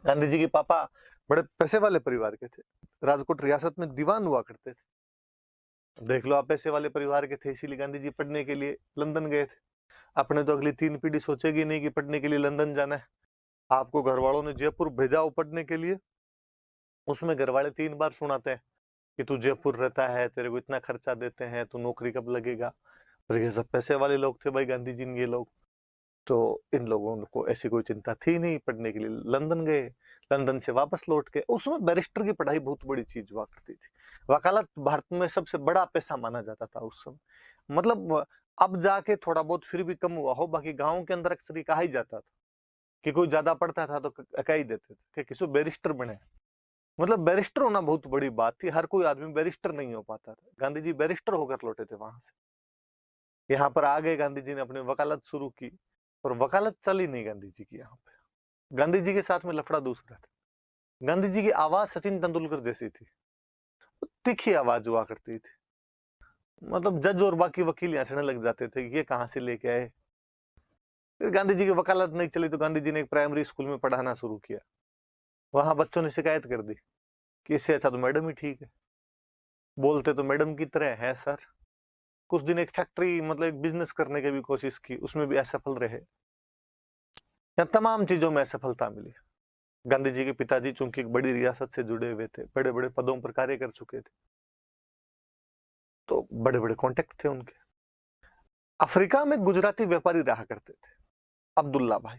गांधी जी के पापा बड़े पैसे वाले परिवार के थे, राजकोट रियासत में दीवान हुआ करते थे। देख लो, आप पैसे वाले परिवार के थे, इसीलिए गांधी जी पढ़ने के लिए लंदन गए थे। अपने तो अगली 3 पीढ़ी सोचेगी नहीं कि पढ़ने के लिए लंदन जाना है। आपको घर वालों ने जयपुर भेजा हो पढ़ने के लिए, उसमें घर वाले 3 बार सुनाते हैं कि तू जयपुर रहता है, तेरे को इतना खर्चा देते हैं, तू नौकरी कब लगेगा। और ये सब पैसे वाले लोग थे भाई, गांधी जी ने ये लोग। तो इन लोगों को ऐसी कोई चिंता थी नहीं, पढ़ने के लिए लंदन गए। लंदन से वापस लौट के, उसमें बैरिस्टर की पढ़ाई बहुत बड़ी चीज हुआ करती थी। वकालत भारत में सबसे बड़ा पैसा माना जाता था उस समय। मतलब अब जाके थोड़ा बहुत फिर भी कम हुआ हो, बाकी गाँव के अंदर अक्सर ये कहा ही जाता था कि कोई ज्यादा पढ़ता था तो कह ही देते थे कि किसी बैरिस्टर बने। मतलब बैरिस्टर होना बहुत बड़ी बात थी, हर कोई आदमी बैरिस्टर नहीं हो पाता था। गांधी जी बैरिस्टर होकर लौटे थे वहां से, यहाँ पर आ गए। गांधी जी ने अपनी वकालत शुरू की, और वकालत चली नहीं गांधी जी की यहाँ पे। गांधी जी के साथ में लफड़ा दूसरा था। गांधी जी की आवाज सचिन तेंदुलकर जैसी थी, तीखी आवाज हुआ करती थी। मतलब जज और बाकी वकील हंसने लग जाते थे, ये कहाँ से लेके आए। फिर गांधी जी की वकालत नहीं चली तो गांधी जी ने एक प्राइमरी स्कूल में पढ़ाना शुरू किया। वहां बच्चों ने शिकायत कर दी कि इससे अच्छा तो मैडम ही ठीक है, बोलते तो मैडम की तरह है सर। कुछ दिन एक फैक्ट्री, मतलब एक बिजनेस करने की भी कोशिश की, उसमें भी असफल रहे। या तमाम चीजों में असफलता मिली। गांधी जी के पिताजी चूंकि एक बड़ी रियासत से जुड़े हुए थे, बड़े बड़े पदों पर कार्य कर चुके थे, तो बड़े बड़े कॉन्टेक्ट थे उनके। अफ्रीका में गुजराती व्यापारी रहा करते थे, अब्दुल्ला भाई।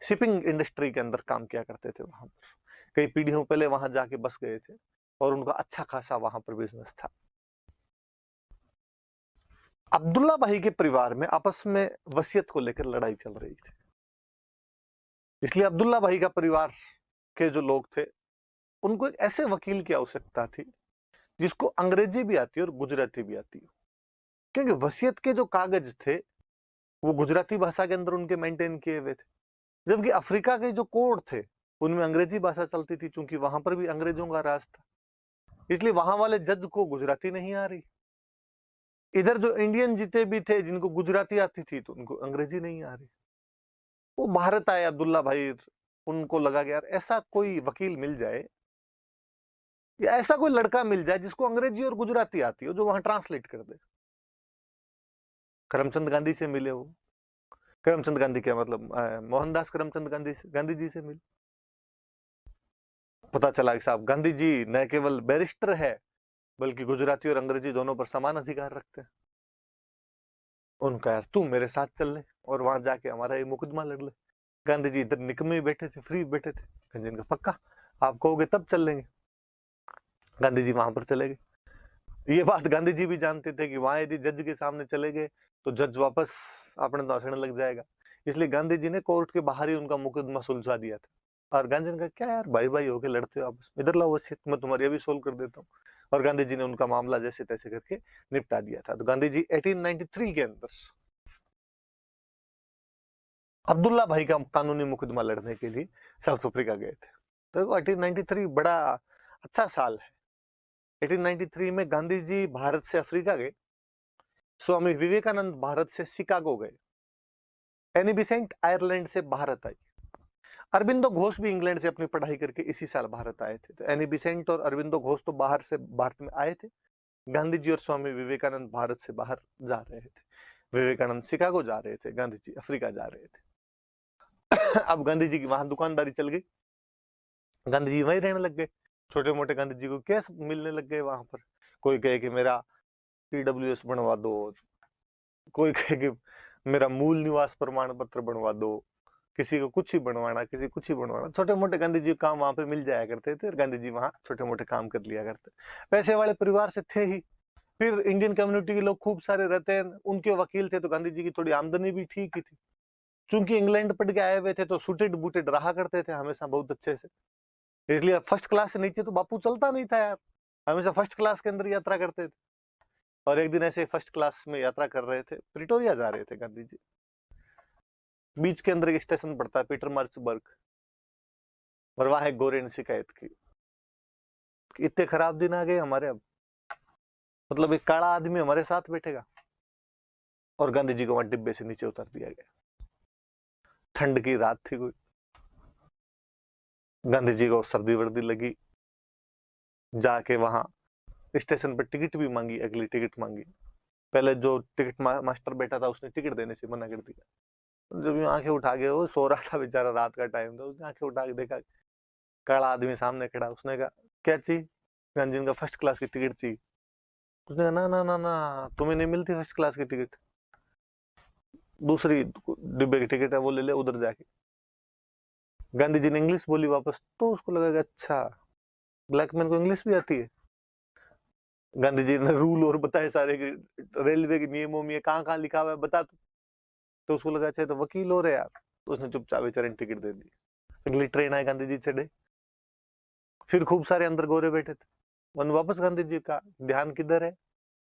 शिपिंग इंडस्ट्री के अंदर काम किया करते थे वहां पर। कई पीढ़ियों पहले वहां जाके बस गए थे, और उनका अच्छा खासा वहां पर बिजनेस था। अब्दुल्ला भाई के परिवार में आपस में वसीयत को लेकर लड़ाई चल रही थी। इसलिए अब्दुल्ला भाई का परिवार के जो लोग थे, उनको एक ऐसे वकील की आवश्यकता थी जिसको अंग्रेजी भी आती हो और गुजराती भी आती हो, क्योंकि वसीयत के जो कागज थे वो गुजराती भाषा के अंदर उनके मेंटेन किए हुए थे, जबकि अफ्रीका के जो कोड थे उनमें अंग्रेजी भाषा चलती थी, चूंकि वहां पर भी अंग्रेजों का राज था। इसलिए वहां वाले जज को गुजराती नहीं आ रही। इधर जो इंडियन जीते भी थे जिनको गुजराती आती थी, तो उनको अंग्रेजी नहीं आ रही। वो भारत आए अब्दुल्ला भाई, उनको लगा कि यार ऐसा कोई वकील मिल जाए, या ऐसा कोई लड़का मिल जाए जिसको अंग्रेजी और गुजराती आती हो, जो वहां ट्रांसलेट कर दे। करमचंद गांधी से मिले वो। करमचंद गांधी क्या मतलब, मोहनदास करमचंद गांधी जी से मिले। पता चला कि साहब गांधी जी न केवल बैरिस्टर है, बल्कि गुजराती और अंग्रेजी दोनों पर समान अधिकार रखते हैं। उनका यार तू मेरे साथ चल ले, और वहां जाके हमारा ये मुकदमा लड़ ले। गांधी जी इधर निकम्मे ही बैठे थे, फ्री बैठे थे। गांधी जी ने कहा पक्का, आप कहोगे तब चल लेंगे। गांधी जी वहां पर चले गए। ये बात गांधी जी भी जानते थे कि वहां यदि जज के सामने चले गए तो जज वापस अपने तो हंसने लग जाएगा। इसलिए गांधी जी ने कोर्ट के बाहर ही उनका मुकदमा सुलझा दिया था। और गांधी ने कहा क्या यार भाई भाई होके लड़ते हो आपस में, इधर लाओ वसीयत, मैं तुम्हारी अभी सोल्व कर देता हूँ। और गांधी जी ने उनका मामला जैसे तैसे करके निपटा दिया था। तो गांधी जी 1893 के अंदर अब्दुल्ला भाई का कानूनी मुकदमा लड़ने के लिए साउथ अफ्रीका गए थे। तो 1893 बड़ा अच्छा साल है। 1893 में गांधी जी भारत से अफ्रीका गए, स्वामी विवेकानंद भारत से शिकागो गए, एनी बिसेंट आयरलैंड से भारत आई, अरविंदो घोष भी इंग्लैंड से अपनी पढ़ाई करके इसी साल भारत आए थे। तो एनी बिसेंट और अरविंदो घोष तो बाहर से भारत में आए थे, गांधी जी और स्वामी विवेकानंद भारत से बाहर जा रहे थे। विवेकानंद शिकागो जा रहे थे, गांधी जी अफ्रीका जा रहे थे। अब गांधी जी की वहां दुकानदारी चल गई, गांधी जी वहीं रहने लग गए। छोटे मोटे गांधी जी को केस मिलने लग गए वहां पर। कोई कहे कि मेरा PWS बनवा दो, कोई कहे कि मेरा मूल निवास प्रमाण पत्र बनवा दो, किसी को कुछ ही बनवाना, किसी कुछ ही बनवाना। छोटे मोटे गांधी जी काम वहां पे मिल जाया करते थे, और गांधी जी वहां छोटे मोटे काम कर लिया करते। पैसे वाले परिवार से थे ही। फिर इंडियन कम्युनिटी के लोग खूब सारे रहते हैं, उनके वकील थे, तो गांधी जी की थोड़ी आमदनी भी ठीक ही थी। चूंकि इंग्लैंड पढ़ के आए हुए थे तो सुटेड बूटेड रहा करते थे हमेशा बहुत अच्छे से। इसलिए फर्स्ट क्लास से नीचे तो बापू चलता नहीं था यार, हमेशा फर्स्ट क्लास के अंदर यात्रा करते थे। और एक दिन ऐसे फर्स्ट क्लास में यात्रा कर रहे थे, प्रिटोरिया जा रहे थे गांधी जी। बीच के अंदर एक स्टेशन पड़ता है पीटर मार्चबर्ग, और वहां एक गोरे ने शिकायत की कि इतने खराब दिन आ गए हमारे अब, मतलब एक काला आदमी हमारे साथ बैठेगा। और गांधी जी को वहां डिब्बे से नीचे उतार दिया गया। ठंड की रात थी कोई, गांधी जी को सर्दी वर्दी लगी, जाके वहां स्टेशन पर टिकट भी मांगी, अगली टिकट मांगी। पहले जो टिकट मास्टर बैठा था उसने टिकट देने से मना कर दिया। जब आंखें उठा के, वो सो रहा था बेचारा, रात का टाइम था, उसने आंखें उठा के देखा, काला आदमी सामने खड़ा। उसने कहा क्या चाहिए? गांधी जी का फर्स्ट क्लास की टिकट चाहिए। उसने कहा ना ना ना ना, तुम्हें नहीं मिलती फर्स्ट क्लास की टिकट, दूसरी डिब्बे की टिकट है, वो ले ले उधर जाके। गांधी जी ने इंग्लिश बोली वापस, तो उसको लगा कि अच्छा, ब्लैकमैन को इंग्लिश भी आती है। गांधी जी ने रूल और बताए सारे, रेलवे के नियमों में कहाँ कहाँ लिखा हुआ है बता। तो उसको लगा अच्छा तो वकील हो रहे यार, तो उसने चुपचाप बेचारे टिकट दे दी। अगली ट्रेन आई, गांधी जी चढ़े। फिर खूब सारे अंदर गोरे बैठे थे। वन वापस गांधी जी का ध्यान किधर है,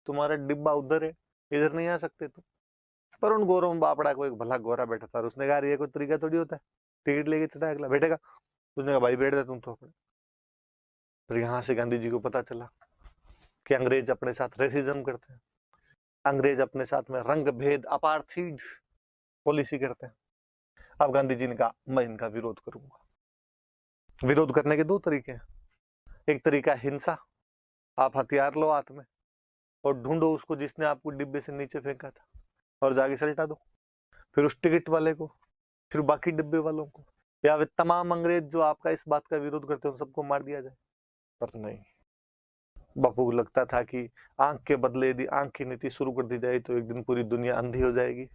तुम्हारा डिब्बा उधर है, इधर नहीं आ सकते तुम। पर उन गोरों में बापड़ा को एक भला गोरा बैठा था, उसने कहा ये कोई तरीका थोड़ी होता है, टिकट लेके चढ़ा अगला बैठेगा। उसने कहा भाई बैठ जा तुम तो अपने। फिर यहाँ से गांधी जी को पता चला कि अंग्रेज अपने साथ रेसिज्म करते हैं, अंग्रेज अपने साथ में रंग भेद अपार्थीड पॉलिसी करते हैं। अब गांधी जी ने कहा मैं इनका विरोध करूंगा। विरोध करने के दो तरीके हैं, एक तरीका हिंसा, आप हथियार लो हाथ में और ढूंढो उसको जिसने आपको डिब्बे से नीचे फेंका था और जाके सल्टा दो, फिर उस टिकट वाले को, फिर बाकी डिब्बे वालों को, या वे तमाम अंग्रेज जो आपका इस बात का विरोध करते हैं सबको मार दिया जाए। पर नहीं, बापू को लगता था कि आंख के बदले यदि आंख की नीति शुरू कर दी जाए तो एक दिन पूरी दुनिया अंधी हो जाएगी।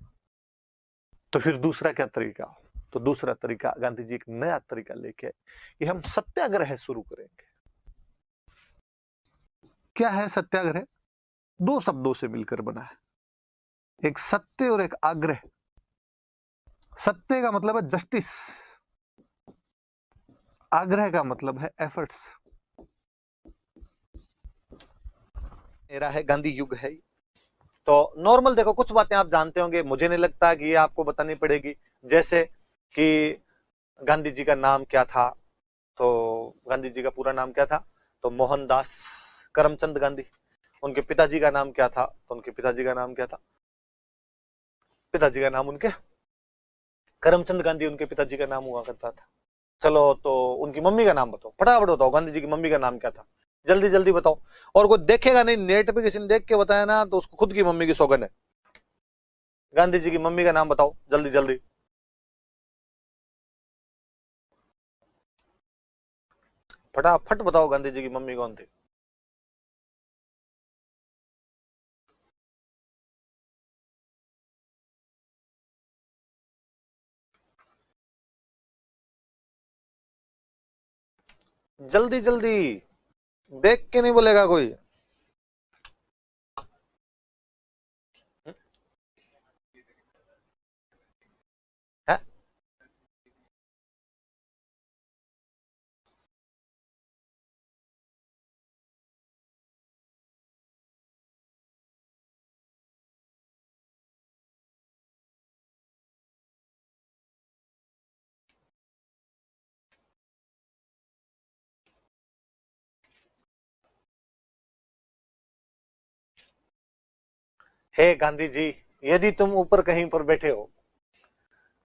तो फिर दूसरा क्या तरीका? तो दूसरा तरीका, गांधी जी एक नया तरीका लेके कि हम सत्याग्रह शुरू करेंगे। क्या है सत्याग्रह? दो शब्दों से मिलकर बना है, एक सत्य और एक आग्रह। सत्य का मतलब है जस्टिस, आग्रह का मतलब है एफर्ट्स। मेरा है गांधी युग है। तो नॉर्मल देखो, कुछ बातें आप जानते होंगे, मुझे नहीं लगता कि ये आपको बतानी पड़ेगी। जैसे कि गांधी जी का नाम क्या था, तो गांधी जी का पूरा नाम क्या था? तो मोहनदास करमचंद गांधी। उनके पिताजी का नाम क्या था? तो उनके पिताजी का नाम क्या था? पिताजी का नाम उनके करमचंद गांधी उनके पिताजी का नाम हुआ करता था। चलो, तो उनकी मम्मी का नाम बताओ, फटाफट बताओ, गांधी जी की मम्मी का नाम क्या था? जल्दी जल्दी बताओ। और कोई देखेगा नहीं, नेट पे किसी ने देख के बताया ना तो उसको खुद की मम्मी की सौगंध है। गांधी जी की मम्मी का नाम बताओ जल्दी जल्दी। फटाफट बताओ, गांधी जी की मम्मी कौन थी? जल्दी जल्दी, देख के नहीं बोलेगा कोई। है? हे गांधी जी, यदि तुम ऊपर कहीं पर बैठे हो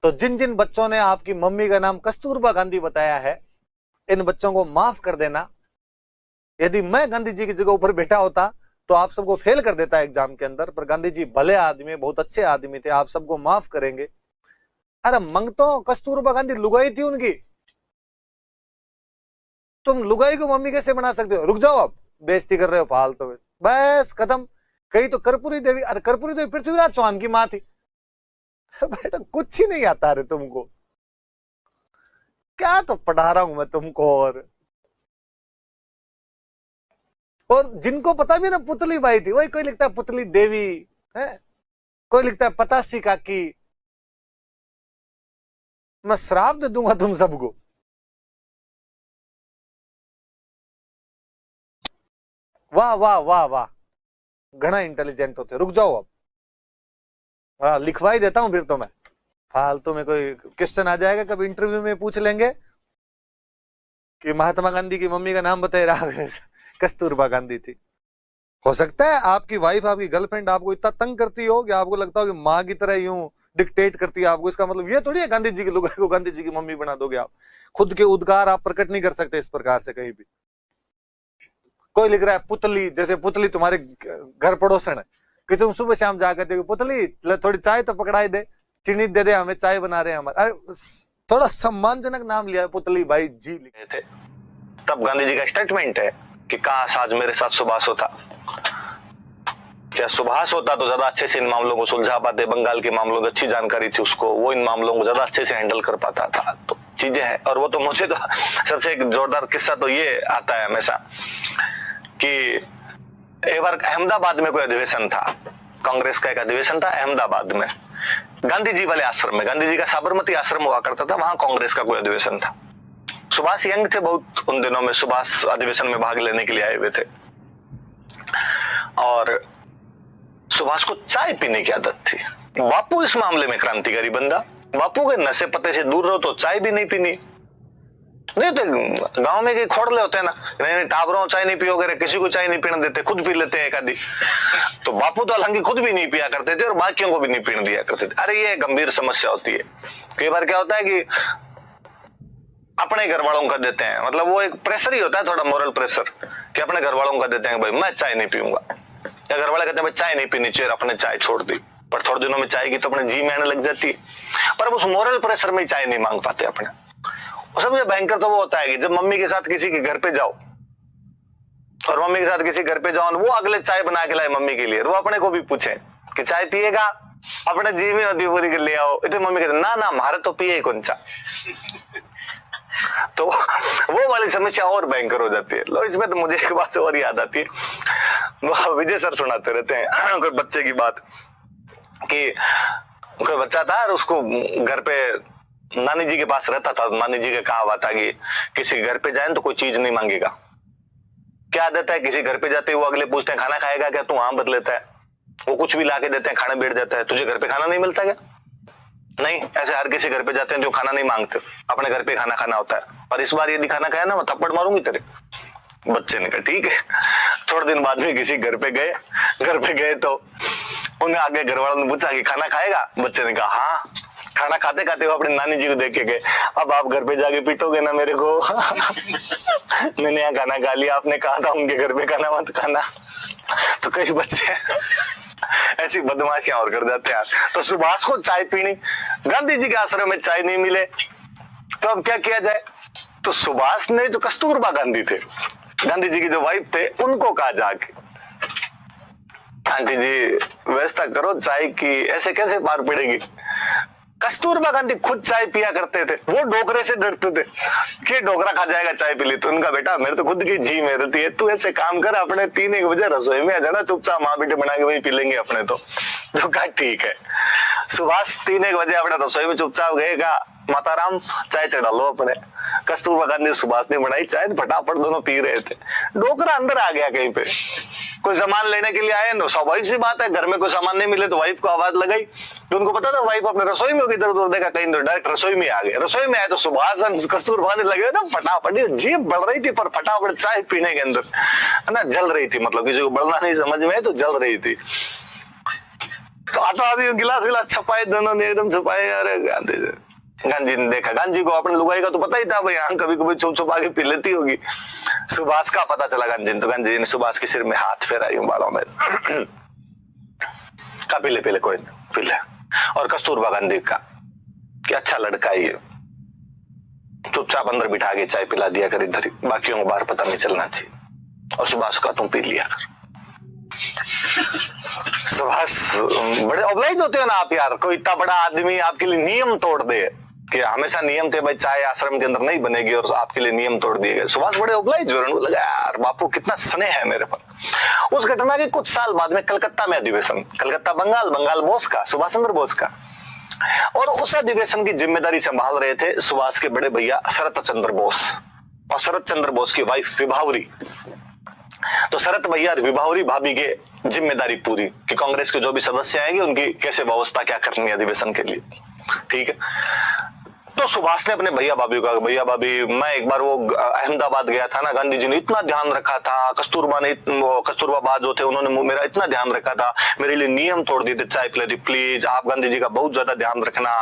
तो जिन जिन बच्चों ने आपकी मम्मी का नाम कस्तूरबा गांधी बताया है, इन बच्चों को माफ कर देना। यदि मैं गांधी जी की जगह ऊपर बैठा होता तो आप सबको फेल कर देता एग्जाम के अंदर। पर गांधी जी भले आदमी, बहुत अच्छे आदमी थे, आप सबको माफ करेंगे। अरे मंगतो कस्तूरबा गांधी लुगाई थी उनकी, तुम लुगाई को मम्मी कैसे बना सकते हो? रुक जाओ, अब बेइज्जती कर रहे हो फालतू में। बस खत्म। कहीं तो कर्पूरी देवी, अरे कर्पूरी देवी पृथ्वीराज चौहान की माँ थी। बेटा कुछ ही नहीं आता रे तुमको, क्या तो पढ़ा रहा हूं मैं तुमको। और जिनको पता भी ना पुतली बाई थी, वही कोई लिखता है पुतली देवी है, कोई लिखता है पतासी काकी। मैं श्राप दे दूंगा तुम सबको। वाह वाह वाह वाह, घना इंटेलिजेंट होते। रुक जाओ अब, हाँ लिखवाई देता हूं फिर तो मैं। फालतू में कोई क्वेश्चन आ जाएगा, कभी इंटरव्यू में पूछ लेंगे कि महात्मा गांधी की मम्मी का नाम बताए रहा। कस्तूरबा गांधी थी। हो सकता है आपकी वाइफ, आपकी गर्लफ्रेंड आपको इतना तंग करती हो कि आपको लगता हो कि माँ की तरह यूं डिक्टेट करती है आपको। इसका मतलब ये थोड़ी है गांधी जी की लुगाई को गांधी जी की मम्मी बना दोगे आप। खुद के उद्गार आप प्रकट नहीं कर सकते इस प्रकार से कहीं भी। कोई लिख रहा है पुतली, जैसे पुतली तुम्हारे घर पड़ोसन है कि तुम सुबह शाम जाकर देखो पुतली थोड़ी चाय तो पकड़ाई दे, चीनी दे दे, हमें चाय बना रहे हैं हमारे। अरे थोड़ा सम्मानजनक नाम लिया है, पुतली भाई जी लिखे थे। तब गांधी जी का स्टेटमेंट है कि काश आज मेरे साथ सुभाष होता, क्या सुभाष होता तो ज्यादा अच्छे से इन मामलों को सुलझा पाते। बंगाल के मामलों की अच्छी जानकारी थी उसको, वो इन मामलों को ज्यादा अच्छे से हैंडल कर पाता था। तो चीजें हैं। और वो तो मुझे तो सबसे एक जोरदार किस्सा तो ये आता है हमेशा कि एक बार अहमदाबाद में कोई अधिवेशन था, कांग्रेस का एक अधिवेशन था अहमदाबाद में, गांधी जी वाले आश्रम में। गांधी जी का साबरमती आश्रम हुआ करता था, वहां कांग्रेस का कोई अधिवेशन था। सुभाष यंग थे बहुत उन दिनों में, सुभाष अधिवेशन में भाग लेने के लिए आए हुए थे। और सुभाष को चाय पीने की आदत थी। बापू इस मामले में क्रांतिकारी बंदा, बापू के नशे पत्ते से दूर रहो तो चाय भी नहीं पीनी। नहीं तो गांव में खोड़ले होते हैं ना, नहीं टाबरों चाय नहीं पियोगे, किसी को चाय नहीं पीने देते, खुद पी लेते हैं एक आधी। तो बापू तो हालांकि खुद भी नहीं पिया करते थे और बाकियों को भी नहीं पीने दिया करते थे। अरे ये गंभीर समस्या होती है। कई बार क्या होता है कि अपने घर वालों का देते हैं, मतलब वो एक प्रेशर ही होता है, थोड़ा मोरल प्रेशर, कि अपने घर वालों का देते हैं भाई मैं चाय नहीं पीऊंगा, या घर वाले कहते हैं भाई चाय नहीं पीनी चाहिए, अपने चाय छोड़ दी। पर थोड़े दिनों में चाय की तो अपने जी में आने लग जाती है, पर उस मोरल प्रेशर में चाय नहीं मांग पाते अपने। सबसे भयंकर तो वो होता है कि जब मम्मी के साथ किसी के घर पे जाओ, और मम्मी के साथ किसी घर पे जाओ, वो अगले चाय बना के लाए मम्मी के लिए, वो अपने को भी पूछे कि चाय पिएगा, अपने जी में होती पूरी के ले आओ। इतने मम्मी कहते ना ना हमारे तो पिए कौन चा। तो वो वाली समस्या और भयंकर हो जाती है। लो इसमें तो मुझे एक बात और याद आती है, विजय सर सुनाते रहते हैं कोई बच्चे की बात, कि कोई बच्चा था और उसको घर पे नानी जी के पास रहता था। नानी जी का कहा हुआ था कि किसी घर पे जाए तो कोई चीज नहीं मांगेगा। क्या आदत है, किसी घर पे जाते वो अगले पूछते हैं खाना खाएगा क्या, तू हाँ बदलेता है, वो कुछ भी लाके देते हैं, खाने बैठ जाता है। तुझे घर पे खाना नहीं मिलता क्या? नहीं, ऐसे हर किसी घर पे जाते हैं जो खाना नहीं मांगते, अपने घर पे खाना खाना होता है। और इस बार यदि खाना खाया ना मैं थप्पड़ मारूंगी तेरे। बच्चे ने कहा ठीक है। थोड़े दिन बाद में किसी घर पे गए तो उन्हें आगे घर वालों ने पूछा कि खाना खाएगा? बच्चे ने कहा हाँ। खाना खाते खाते वो अपनी नानी जी को देख के गए, अब आप घर पे जाके पीटोगे ना मेरे को। मैंने यहाँ खाना खा लिया, आपने कहा था उनके घर पे खाना मत खाना। तो कई बच्चे ऐसी बदमाशियां और कर जाते हैं। तो सुभाष को चाय पीनी, गांधी जी के आश्रम में चाय नहीं मिले तो अब क्या किया जाए? तो सुभाष ने जो कस्तूरबा गांधी थे, गांधी जी की जो वाइफ थे, उनको कहा जाके आंटी जी व्यवस्था करो चाय की, ऐसे कैसे पार पड़ेगी। कस्तूरबा गांधी खुद चाय पिया करते थे, वो डोकरे से डरते थे कि डोकरा खा जाएगा चाय पी ली। तो उनका बेटा मेरे तो खुद की जी में रहती है, तू ऐसे काम कर अपने 3-1 बजे रसोई में आ जाना, चुपचाप माँ बेटे बना के वही पी लेंगे अपने। तो कहा ठीक है। सुभाष 3-1 बजे अपने रसोई में चुपचाप गए, कहा माताराम चाय चढ़ा लो अपने। कस्तूरबा गांधी सुभाष ने बनाई चाय, फटाफट दोनों पी रहे थे। डोकरा अंदर आ गया कहीं पे, कोई सामान लेने के लिए आए, स्वाभाविक सी बात है घर में कोई सामान नहीं मिले तो वाइफ को आवाज लगाई। तो उनको पता था वाइफ अपने रसोई में इधर उधर देखा, कहीं डायरेक्ट रसोई में आ गए। रसोई में आए तो सुभाष कस्तूरबा ने लगे तो फटाफट, जीभ बढ़ रही थी पर फटाफट चाय पीने के अंदर है ना जल रही थी, मतलब किसी को बढ़ना नहीं समझ में तो जल रही थी। तो आता गिलास विलास छपाए, दोनों ने एकदम छपाए। अरे गांधी ने देखा, गांधी को अपने लुगाई का तो पता ही था भाई, यहाँ कभी कभी छुप छुपा के पी लेती होगी। सुभाष का पता चला गांधी ने, तो गांधी जी ने सुभाष के सिर में हाथ फेरा यूं बालों में, का पी ले कोई नहीं पी ले। और कस्तूरबा गांधी का कि अच्छा लड़का ही है, चुपचाप अंदर बिठा के चाय पिला दिया कर इधर ही, बाकियों को बाहर पता नहीं चलना चाहिए। और सुभाष का तुम पी लिया कर। सुभाष बड़े ऑब्लाइज होते हो ना आप यार, कोई इतना बड़ा आदमी आपके लिए नियम तोड़ दे, कि हमेशा नियम थे भाई चाय आश्रम के अंदर नहीं बनेगी और आपके लिए नियम तोड़ दिए गए। सुभाष बड़े ऑब्लाइज हो रहे, लगा यार बापू कितना स्नेह है मेरे पर। उस घटना के कुछ साल बाद में कलकत्ता में अधिवेशन, कलकत्ता बंगाल बोस का, सुभाष चंद्र बोस का, और उस अधिवेशन की जिम्मेदारी संभाल रहे थे सुभाष के बड़े भैया शरत चंद्र बोस और शरत चंद्र बोस की वाइफ विभावरी। तो शरत भैया और विभावरी भाभी के जिम्मेदारी पूरी कि कांग्रेस के जो भी सदस्य आएंगे उनकी कैसे व्यवस्था क्या करनी है अधिवेशन के लिए, ठीक है। तो सुभाष ने अपने भैया भाभी को कहा, भैया भाभी मैं एक बार वो अहमदाबाद गया था ना, गांधी जी ने इतना ध्यान रखा था, कस्तूरबा बाज जो थे उन्होंने मेरा इतना ध्यान रखा था, मेरे लिए नियम तोड़ दिए थे चाय पिलाती, प्लीज आप गांधी जी का बहुत ज्यादा ध्यान रखना,